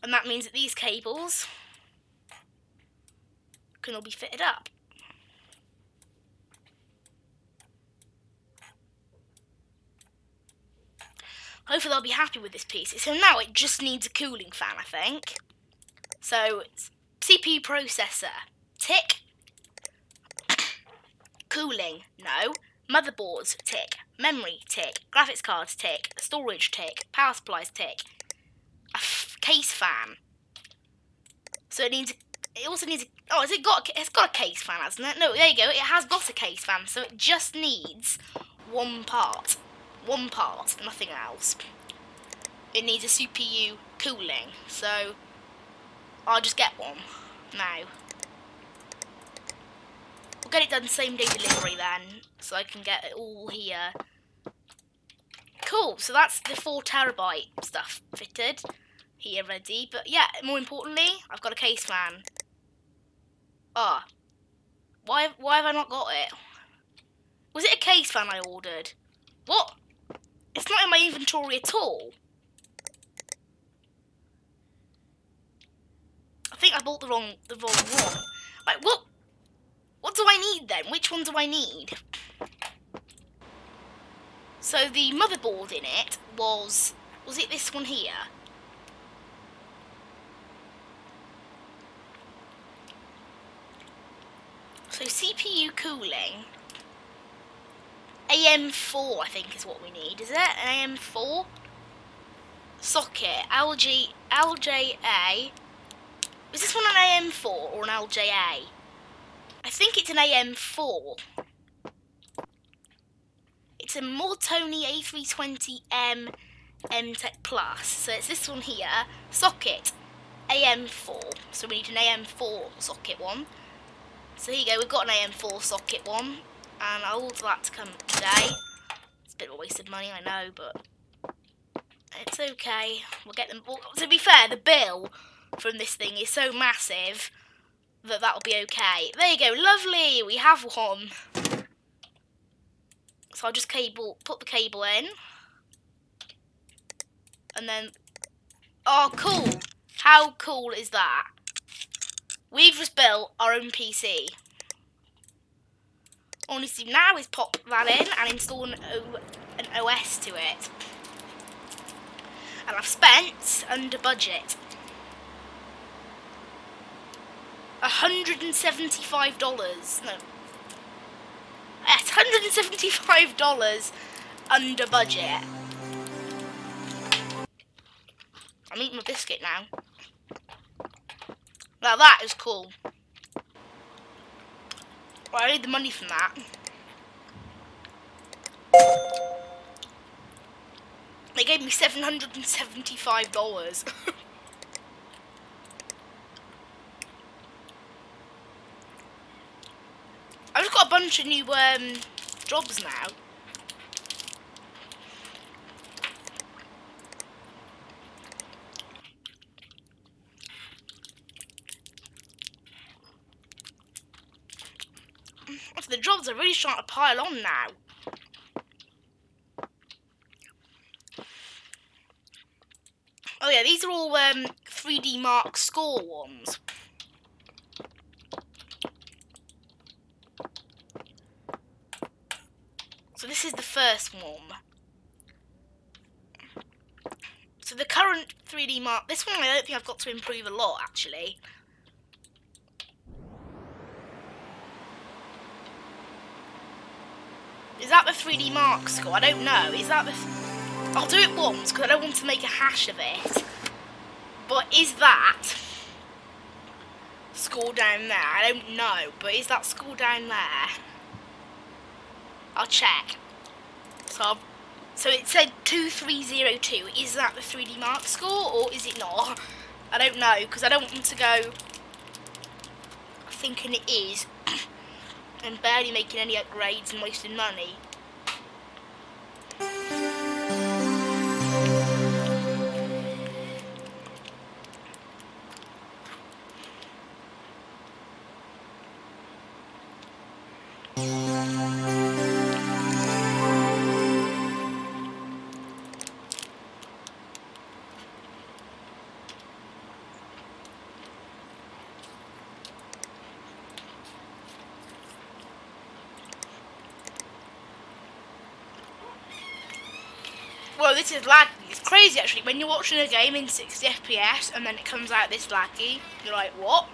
And that means that these cables can all be fitted up. Hopefully they'll be happy with this piece. So now it just needs a cooling fan, I think. So, CPU processor, tick. Cooling, no. Motherboards, tick. Memory, tick. Graphics cards, tick. Storage, tick. Power supplies, tick. A case fan. So it also needs oh, it's got a case fan, hasn't it? No, there you go, it has got a case fan, so it just needs one part. One part, nothing else. It needs a CPU cooling, so I'll just get one now. We'll get it done same day delivery then, so I can get it all here. Cool, so that's the 4 terabyte stuff fitted here ready. But yeah, more importantly, I've got a case fan. Ah, why have I not got it? Was it a case fan I ordered? What? It's not in my inventory at all. I think I bought the wrong one. Like, what do I need then? Which one do I need? So the motherboard in it was it this one here? So CPU cooling, AM4 I think is what we need, is it? An AM4? Socket, LJA. Is this one an AM4 or an LJA? I think it's an AM4. It's a Mortoni A320M MTech Plus. So it's this one here, socket, AM4. So we need an AM4 socket one. So here you go, we've got an AM4 socket one, and I'll order that to come today. It's a bit of a waste of money, I know, but it's okay. We'll get them. Well, to be fair, the bill from this thing is so massive that that'll be okay. There you go, lovely, we have one. So I'll just put the cable in, and then, oh cool, how cool is that? we've just built our own PC. All we need to do now is pop that in and install an OS to it. And I've spent, under budget, $175. No. Yes, $175 under budget. I'm eating my biscuit now. Now that is cool. Well, I need the money from that. They gave me $775. I've just got a bunch of new jobs now. So the jobs are really starting to pile on now. Oh yeah, these are all 3D Mark score ones. So this is the first one. So the current 3D Mark, this one I don't think I've got to improve a lot actually. Is that the 3D Mark score? I don't know. Is that the... I'll do it once because I don't want to make a hash of it. But is that score down there? I don't know. But is that score down there? I'll check. So it said 2302. Is that the 3D Mark score or is it not? I don't know because I don't want to go thinking it is. And barely making any upgrades and wasting money. Well, this is laggy. It's crazy actually. When you're watching a game in 60 FPS and then it comes out this laggy, you're like, what?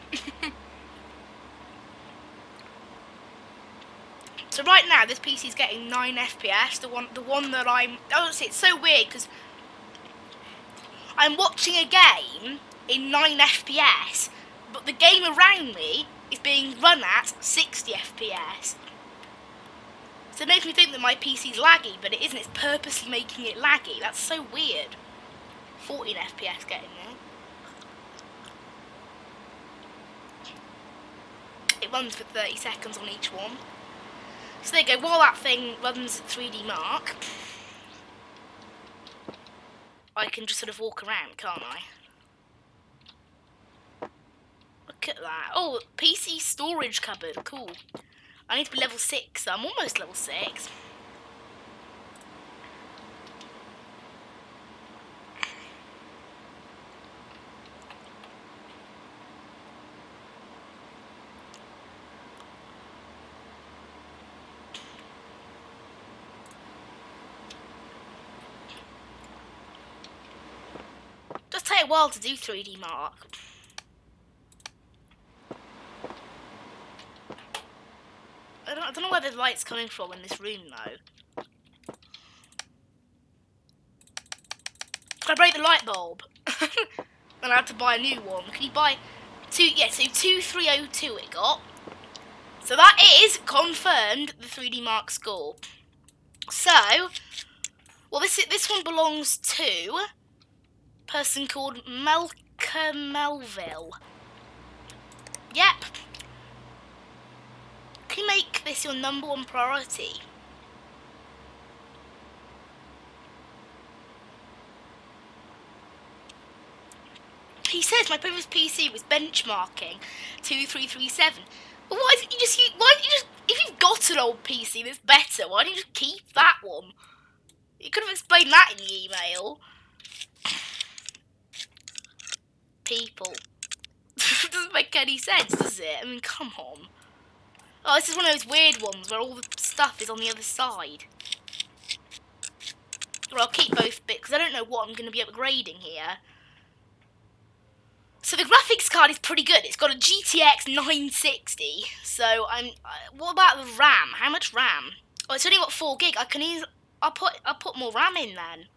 So right now, this PC's getting 9 FPS. The one that I'm... Honestly, it's so weird because I'm watching a game in 9 FPS, but the game around me is being run at 60 FPS. So it makes me think that my PC's laggy, but it isn't. It's purposely making it laggy. That's so weird. 14 FPS getting there. It runs for 30 seconds on each one. So there you go. While that thing runs at 3D Mark, I can just sort of walk around, can't I? Look at that. Oh, PC storage cupboard. Cool. I need to be level 6, so I'm almost level 6. It does take a while to do 3D Mark. I don't know where the light's coming from in this room though. Can I break the light bulb? And I had to buy a new one. Can you buy two? Yeah, so 2302 it got. So that is confirmed the 3D Mark score. So, well, this one belongs to a person called Melville. Yep. Can you make this your #1 priority? He says my previous PC was benchmarking 2337. But why didn't you just if you've got an old PC that's better, why don't you just keep that one? You could have explained that in the email. People. doesn't make any sense, does it? I mean, come on. Oh, this is one of those weird ones where all the stuff is on the other side. Well, I'll keep both bits because I don't know what I'm going to be upgrading here. So the graphics card is pretty good. It's got a GTX 960. So what about the RAM? How much RAM? Oh, it's only got 4 gig. I'll put more RAM in then.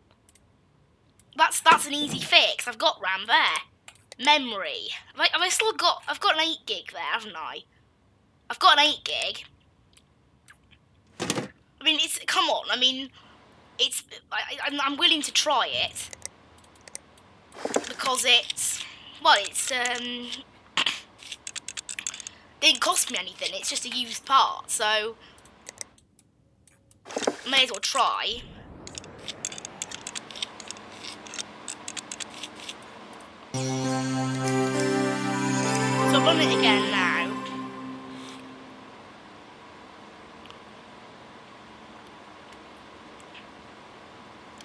That's an easy fix. I've got RAM there. Memory. Have I still got? I've got an 8 gig there, haven't I? I've got an 8 gig. I mean, come on. I mean, I'm willing to try it because didn't cost me anything. It's just a used part, so may as well try. So I'll run it again now.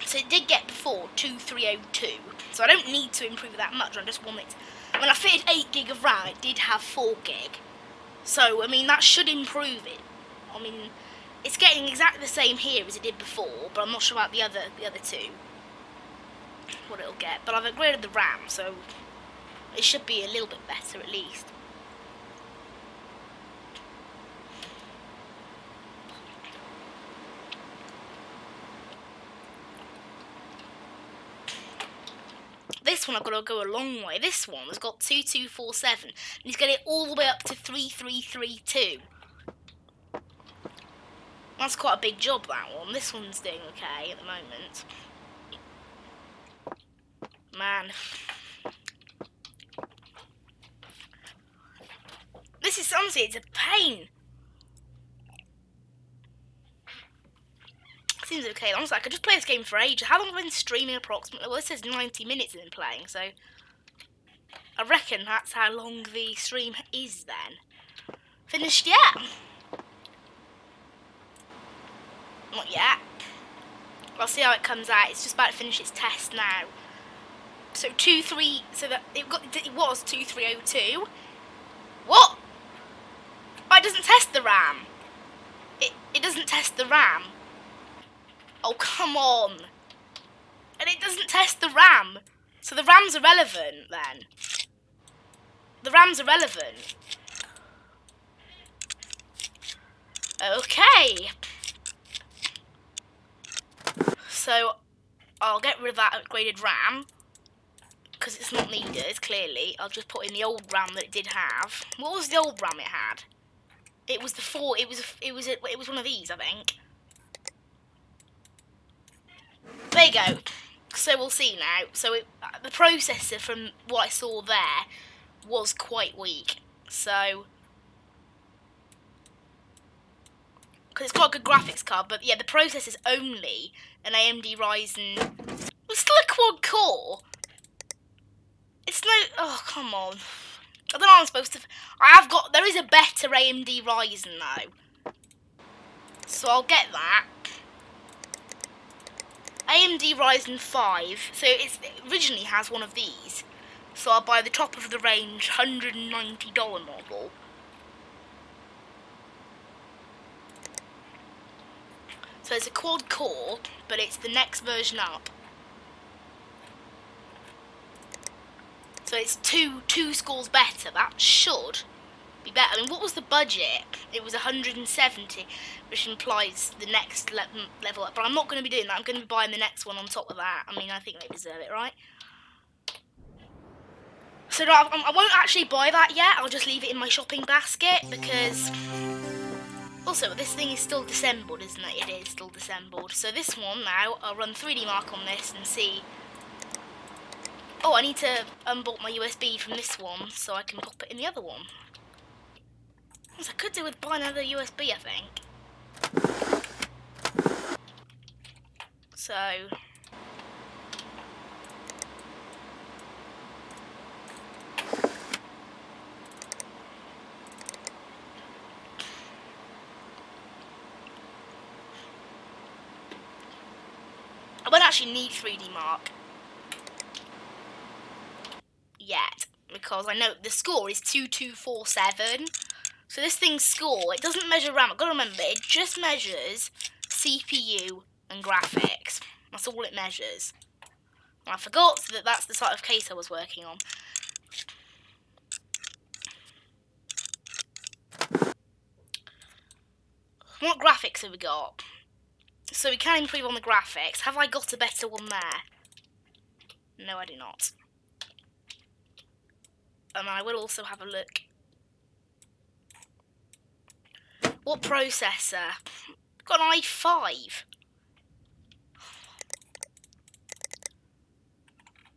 So it did get before 2302, so I don't need to improve that much. I just want it. When I fitted 8 gig of RAM, it did have 4 gig. So I mean that should improve it. I mean it's getting exactly the same here as it did before, but I'm not sure about the other two. What it'll get, but I've upgraded the RAM, so it should be a little bit better at least. This one I've got to go a long way. This one has got 2247, and he's got it all the way up to 3332. That's quite a big job, that one. This one's doing okay at the moment. Man. This is, honestly, it's a pain. Seems okay. Honestly, I could just play this game for ages. How long have I been streaming approximately? Well, this says 90 minutes I've been playing, so I reckon that's how long the stream is then. Finished yet? Not yet. I'll see how it comes out. It's just about to finish its test now. So so that it was 2302. What? Oh, it doesn't test the RAM. It doesn't test the RAM. Oh, come on. And it doesn't test the RAM. So the RAM's irrelevant then. The RAM's irrelevant. Okay. So I'll get rid of that upgraded RAM because it's not needed, clearly. I'll just put in the old RAM that it did have. What was the old RAM it had? It was it was one of these, I think. There you go. So we'll see now. So the processor, from what I saw there, was quite weak. So because it's got a good graphics card, but yeah, the processor's only an AMD Ryzen. It's still a quad core. It's no. Oh, come on. I don't know how I'm supposed to. There is a better AMD Ryzen though, so I'll get that. AMD Ryzen 5. So it originally has one of these. So I'll buy the top of the range $190 model. So it's a quad core, but it's the next version up. So it's two scores better. That should be better. I mean, what was the budget? It was 170, which implies the next level up. But I'm not going to be doing that. I'm going to be buying the next one on top of that. I mean, I think they deserve it, right? So no, I won't actually buy that yet. I'll just leave it in my shopping basket because... Also, this thing is still disassembled, isn't it? It is still disassembled. So this one now, I'll run 3D Mark on this and see... Oh, I need to unbolt my USB from this one so I can pop it in the other one. What I could do with buying another USB, I think. So... I won't actually need 3D Mark yet. because I know the score is 2247. So this thing's score, it doesn't measure RAM. I've got to remember, it just measures CPU and graphics. That's all it measures. And I forgot that that's the type of case I was working on. What graphics have we got? So we can improve on the graphics. Have I got a better one there? No, I do not. And I will also have a look. What processor? Got an i5.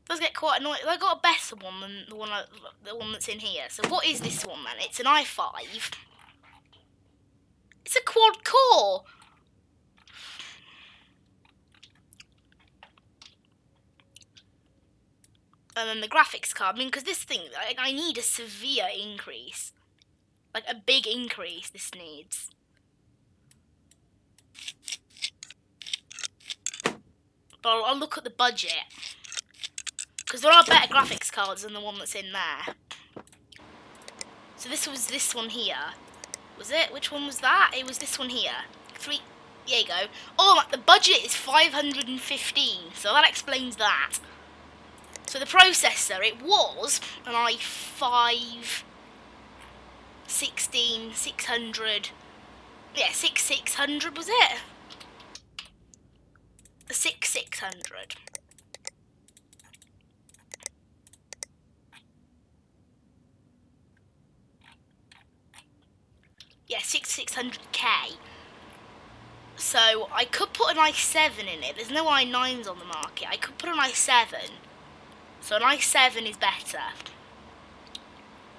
Does get quite annoying. I got a better one than the one that's in here. So what is this one then? It's an i5. It's a quad core. And then the graphics card. I mean, because this thing, I need a severe increase. Like a big increase this needs. But I'll look at the budget. Because there are better graphics cards than the one that's in there. So this was this one here. Was it? Which one was that? It was this one here. There you go. Oh, the budget is 515. So that explains that. So the processor, it was an i5 16600. Yeah, 6600 was it? The 6600. Yeah, 6600K. So I could put an i7 in it. There's no i9s on the market. I could put an i7. So an i7 is better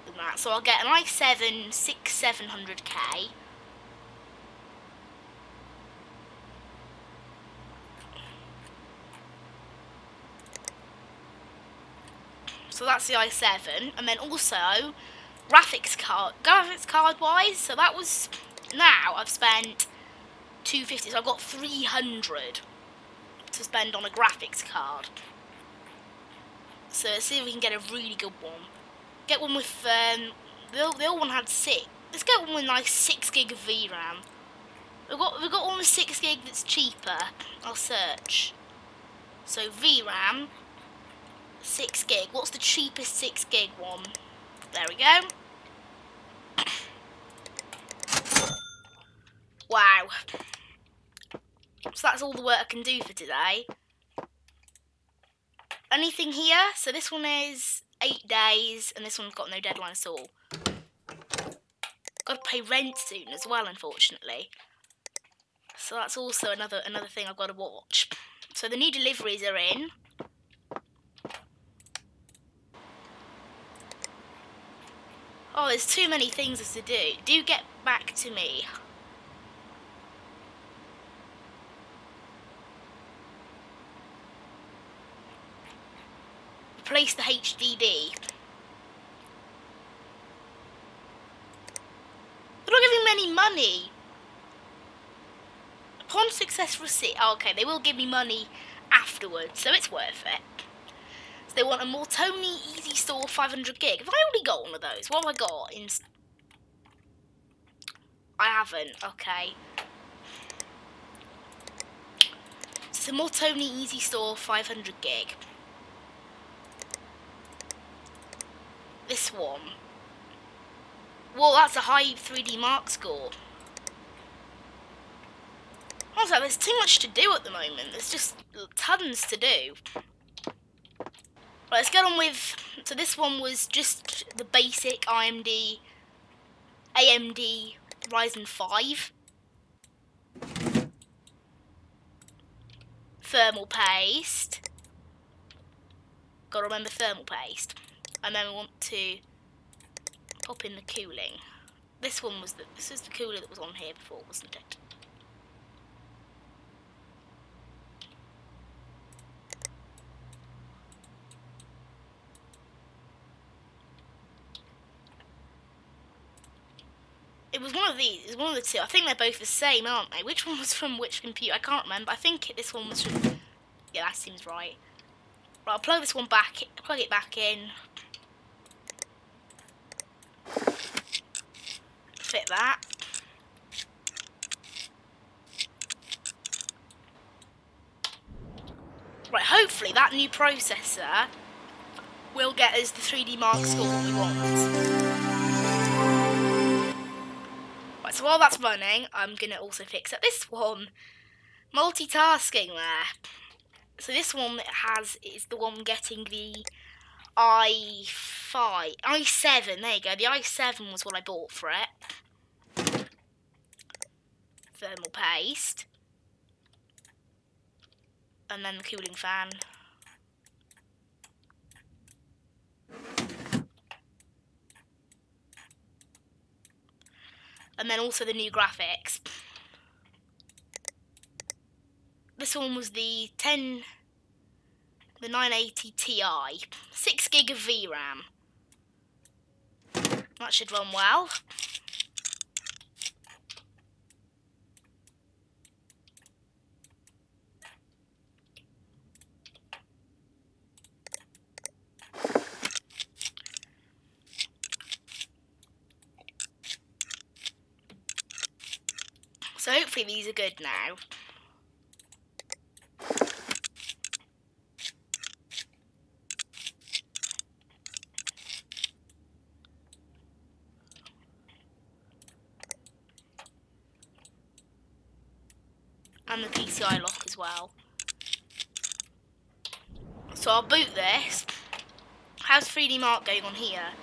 than that. So I'll get an i7 6700K. So that's the i7, and then also graphics card wise. So that was, now I've spent 250. So I've got 300 to spend on a graphics card. So let's see if we can get a really good one. Get one with the old one had 6. Let's get one with nice 6 gig of VRAM. We've got one with 6 gig that's cheaper. I'll search. So VRAM 6 gig. What's the cheapest 6 gig one? There we go. Wow. So that's all the work I can do for today. Anything here? So this one is 8 days, and this one's got no deadline at all. Got to pay rent soon as well, unfortunately. So that's also another thing I've got to watch. So the new deliveries are in. Oh, there's too many things to do. Do get back to me. Replace the HDD. They're not giving me any money. Upon successful receipt. Oh, okay, they will give me money afterwards, so it's worth it. So they want a Mortoni Easy Store 500 gig. Have I already got one of those? What have I got? I haven't. Okay. So it's a Mortoni Easy Store 500 gig. This one. Well, that's a high 3D Mark score. Also, there's too much to do at the moment. There's just tons to do. Right, let's get on with... So this one was just the basic AMD Ryzen 5. Thermal paste. Gotta remember thermal paste. And then we want to pop in the cooling. This is the cooler that was on here before, wasn't it? It was one of these. It was one of the two. I think they're both the same, aren't they? Which one was from which computer? I can't remember. I think this one was from... Yeah, that seems right. Right, I'll plug this one back. Plug it back in. hopefully that new processor will get us the 3D Mark score we want. Right, so while that's running, I'm going to also fix up this one. Multitasking there. So this one is the one getting the i7, there you go, the i7 was what I bought for it. Thermal paste. And then the cooling fan. And then also the new graphics. This one was the 980 Ti, 6 gig of VRAM. That should run well. So hopefully these are good now. And the PCI lock as well. So I'll boot this. How's 3D Mark going on here?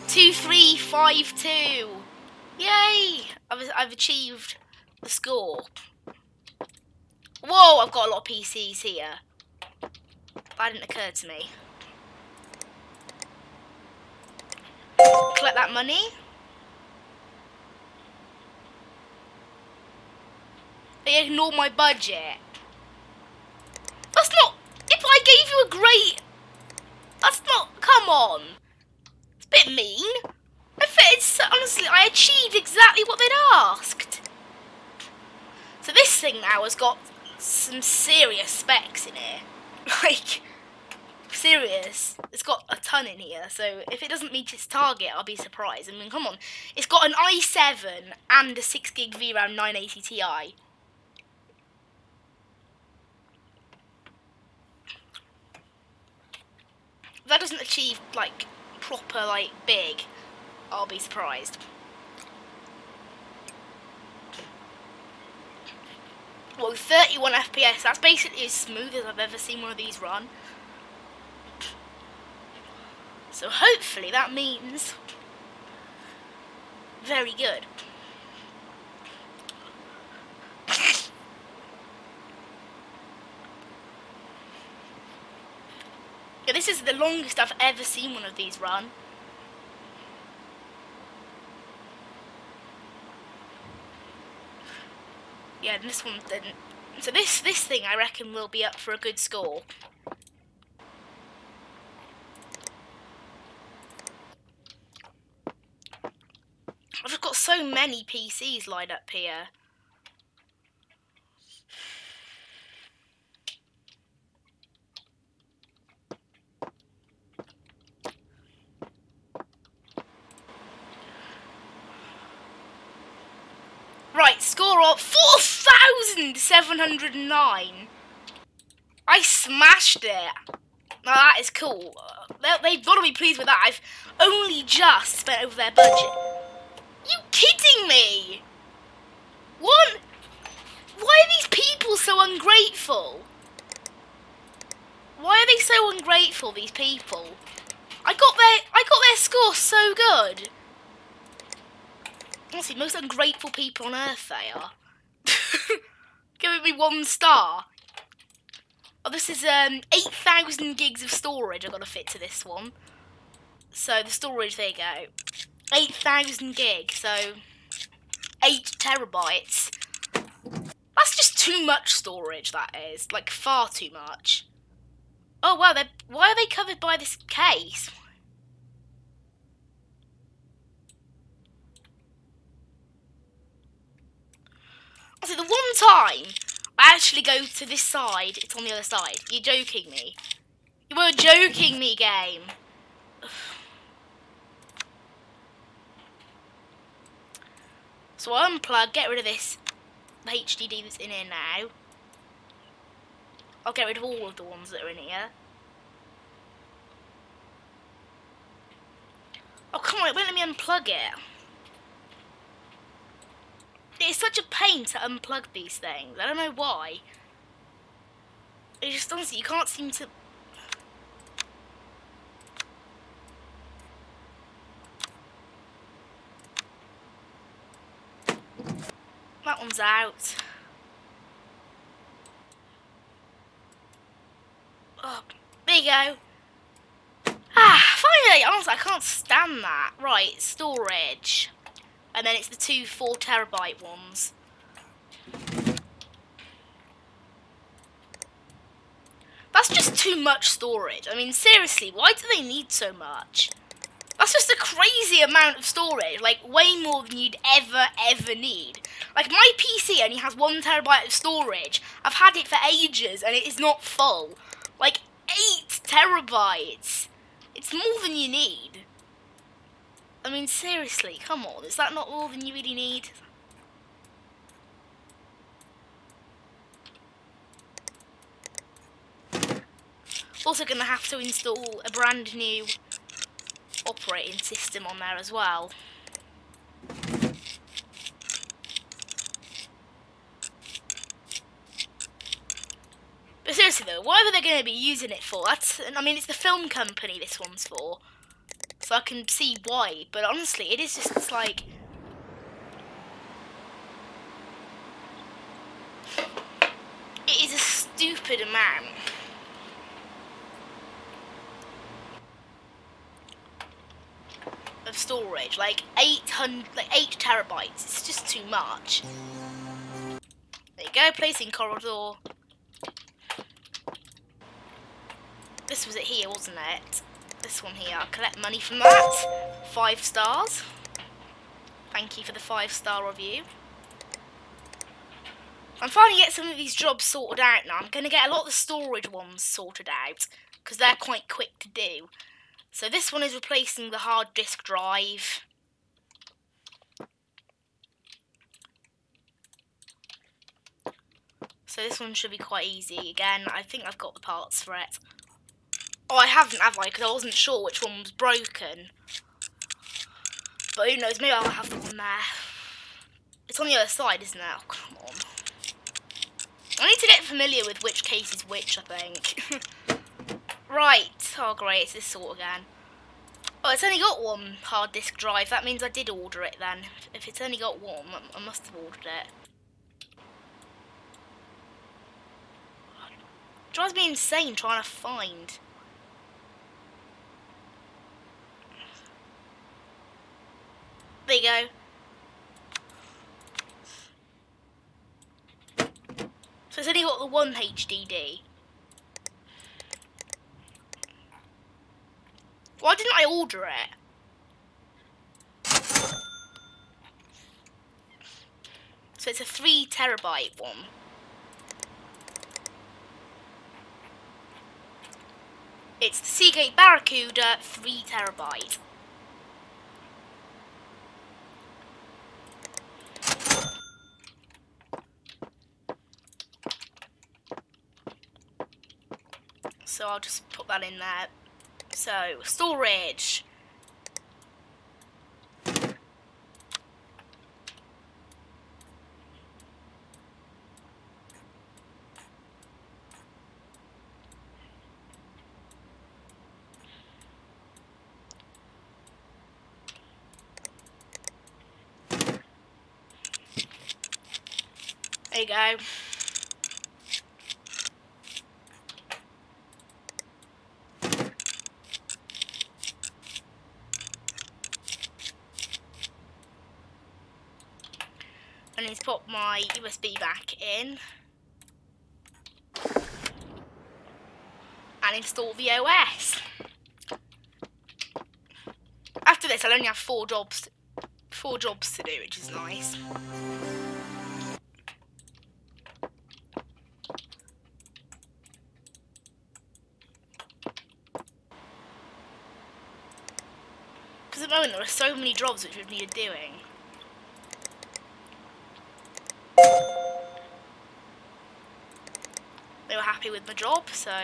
2352. Yay! I've achieved the score. Whoa, I've got a lot of PCs here. That didn't occur to me. Collect that money. They ignore my budget. That's not... If I gave you a great... That's not... Come on. It's a bit mean. Honestly, I achieved exactly what they'd asked. So this thing now has got some serious specs in here. Like, serious. It's got a ton in here, so if it doesn't meet its target, I'll be surprised. I mean, come on. It's got an i7 and a 6 gig VRAM 980 Ti. If that doesn't achieve, like, proper, like, big, I'll be surprised. Well, 31 FPS, that's basically as smooth as I've ever seen one of these run. So hopefully that means very good. Yeah, this is the longest I've ever seen one of these run. Yeah, and this one didn't. So this thing I reckon will be up for a good score. I've just got so many PCs lined up here. Right, score of 4,709. I smashed it. Now that is cool. They've got to be pleased with that. I've only just spent over their budget. You kidding me? What? Why are these people so ungrateful? Why are they so ungrateful, these people? I got their score so good. Honestly, most ungrateful people on earth they are. Giving me 1 star. Oh, this is 8,000 gigs of storage I've got to fit to this one. So the storage, there you go. 8,000 gigs, so 8 terabytes. That's just too much storage, that is. Like, far too much. Oh, wow, why are they covered by this case? So the one time I actually go to this side, it's on the other side. You're joking me. You were joking me, game. So I unplug, get rid of this, the HDD that's in here now. I'll get rid of all of the ones that are in here. Oh, come on, it won't let me unplug it. It's such a pain to unplug these things. I don't know why. It just, honestly, you can't seem to... That one's out. Oh, there you go. Finally! Honestly, I can't stand that. Right, storage. And then it's the two 4 terabyte ones. That's just too much storage. I mean, seriously, why do they need so much? That's just a crazy amount of storage. Like, way more than you'd ever need. Like, my PC only has 1 terabyte of storage. I've had it for ages and it is not full. Like, 8 terabytes. It's more than you need. I mean, seriously, come on. Is that not more than you really need? Also going to have to install a brand new operating system on there as well. But seriously though, whatever they're going to be using it for, I mean, it's the film company this one's for, so I can see why, but honestly, it is just, it's like... It is a stupid amount. Of storage, like 8 terabytes, it's just too much. There you go, placing corridor. This was it here, wasn't it? This one here, I'll collect money from that. 5 stars. Thank you for the 5-star review. I'm finally getting some of these jobs sorted out now. I'm going to get a lot of the storage ones sorted out, because they're quite quick to do. So this one is replacing the hard disk drive. So this one should be quite easy. Again, I think I've got the parts for it. Oh, I haven't, have I? Because I wasn't sure which one was broken. But who knows, maybe I'll have the one there. It's on the other side, isn't it? Oh, come on. I need to get familiar with which case is which, I think. Right. Oh, great, it's this sort again. Oh, it's only got 1 hard disk drive. That means I did order it then. If it's only got 1, I must have ordered it. It drives me insane trying to find. There you go. So it's only got the 1 HDD. Why didn't I order it? So it's a 3 terabyte one. It's the Seagate Barracuda 3 terabyte. So I'll just put that in there. So, storage. There you go. I need to put my USB back in and install the OS. After this, I'll only have 4 jobs to do, which is nice. Because at the moment there are so many jobs which we've needed doing. They were happy. happy with my job, so I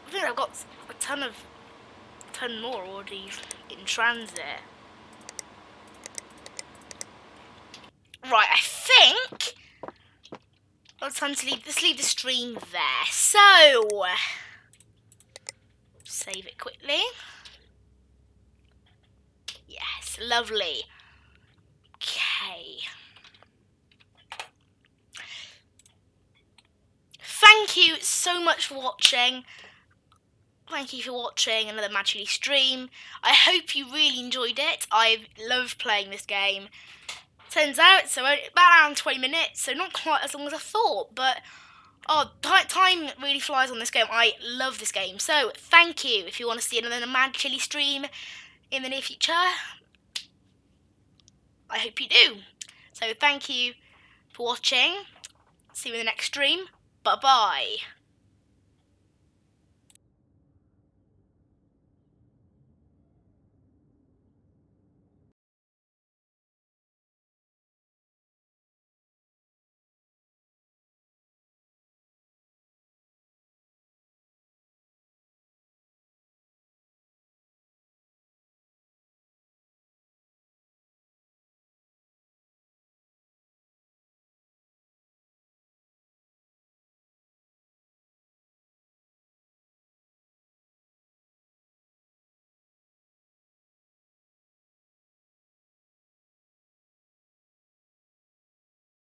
think I've got a ton more already in transit. Right, I think it's time to let's leave the stream there. So save it quickly. Yes, lovely. Okay. Thank you so much for watching. Thank you for watching another Mad Chili stream. I hope you really enjoyed it. I love playing this game. Turns out it's about around 20 minutes, so not quite as long as I thought, but time really flies on this game. I love this game. So thank you. If you want to see another Mad Chili stream in the near future, I hope you do. So thank you for watching. See you in the next stream. Bye bye.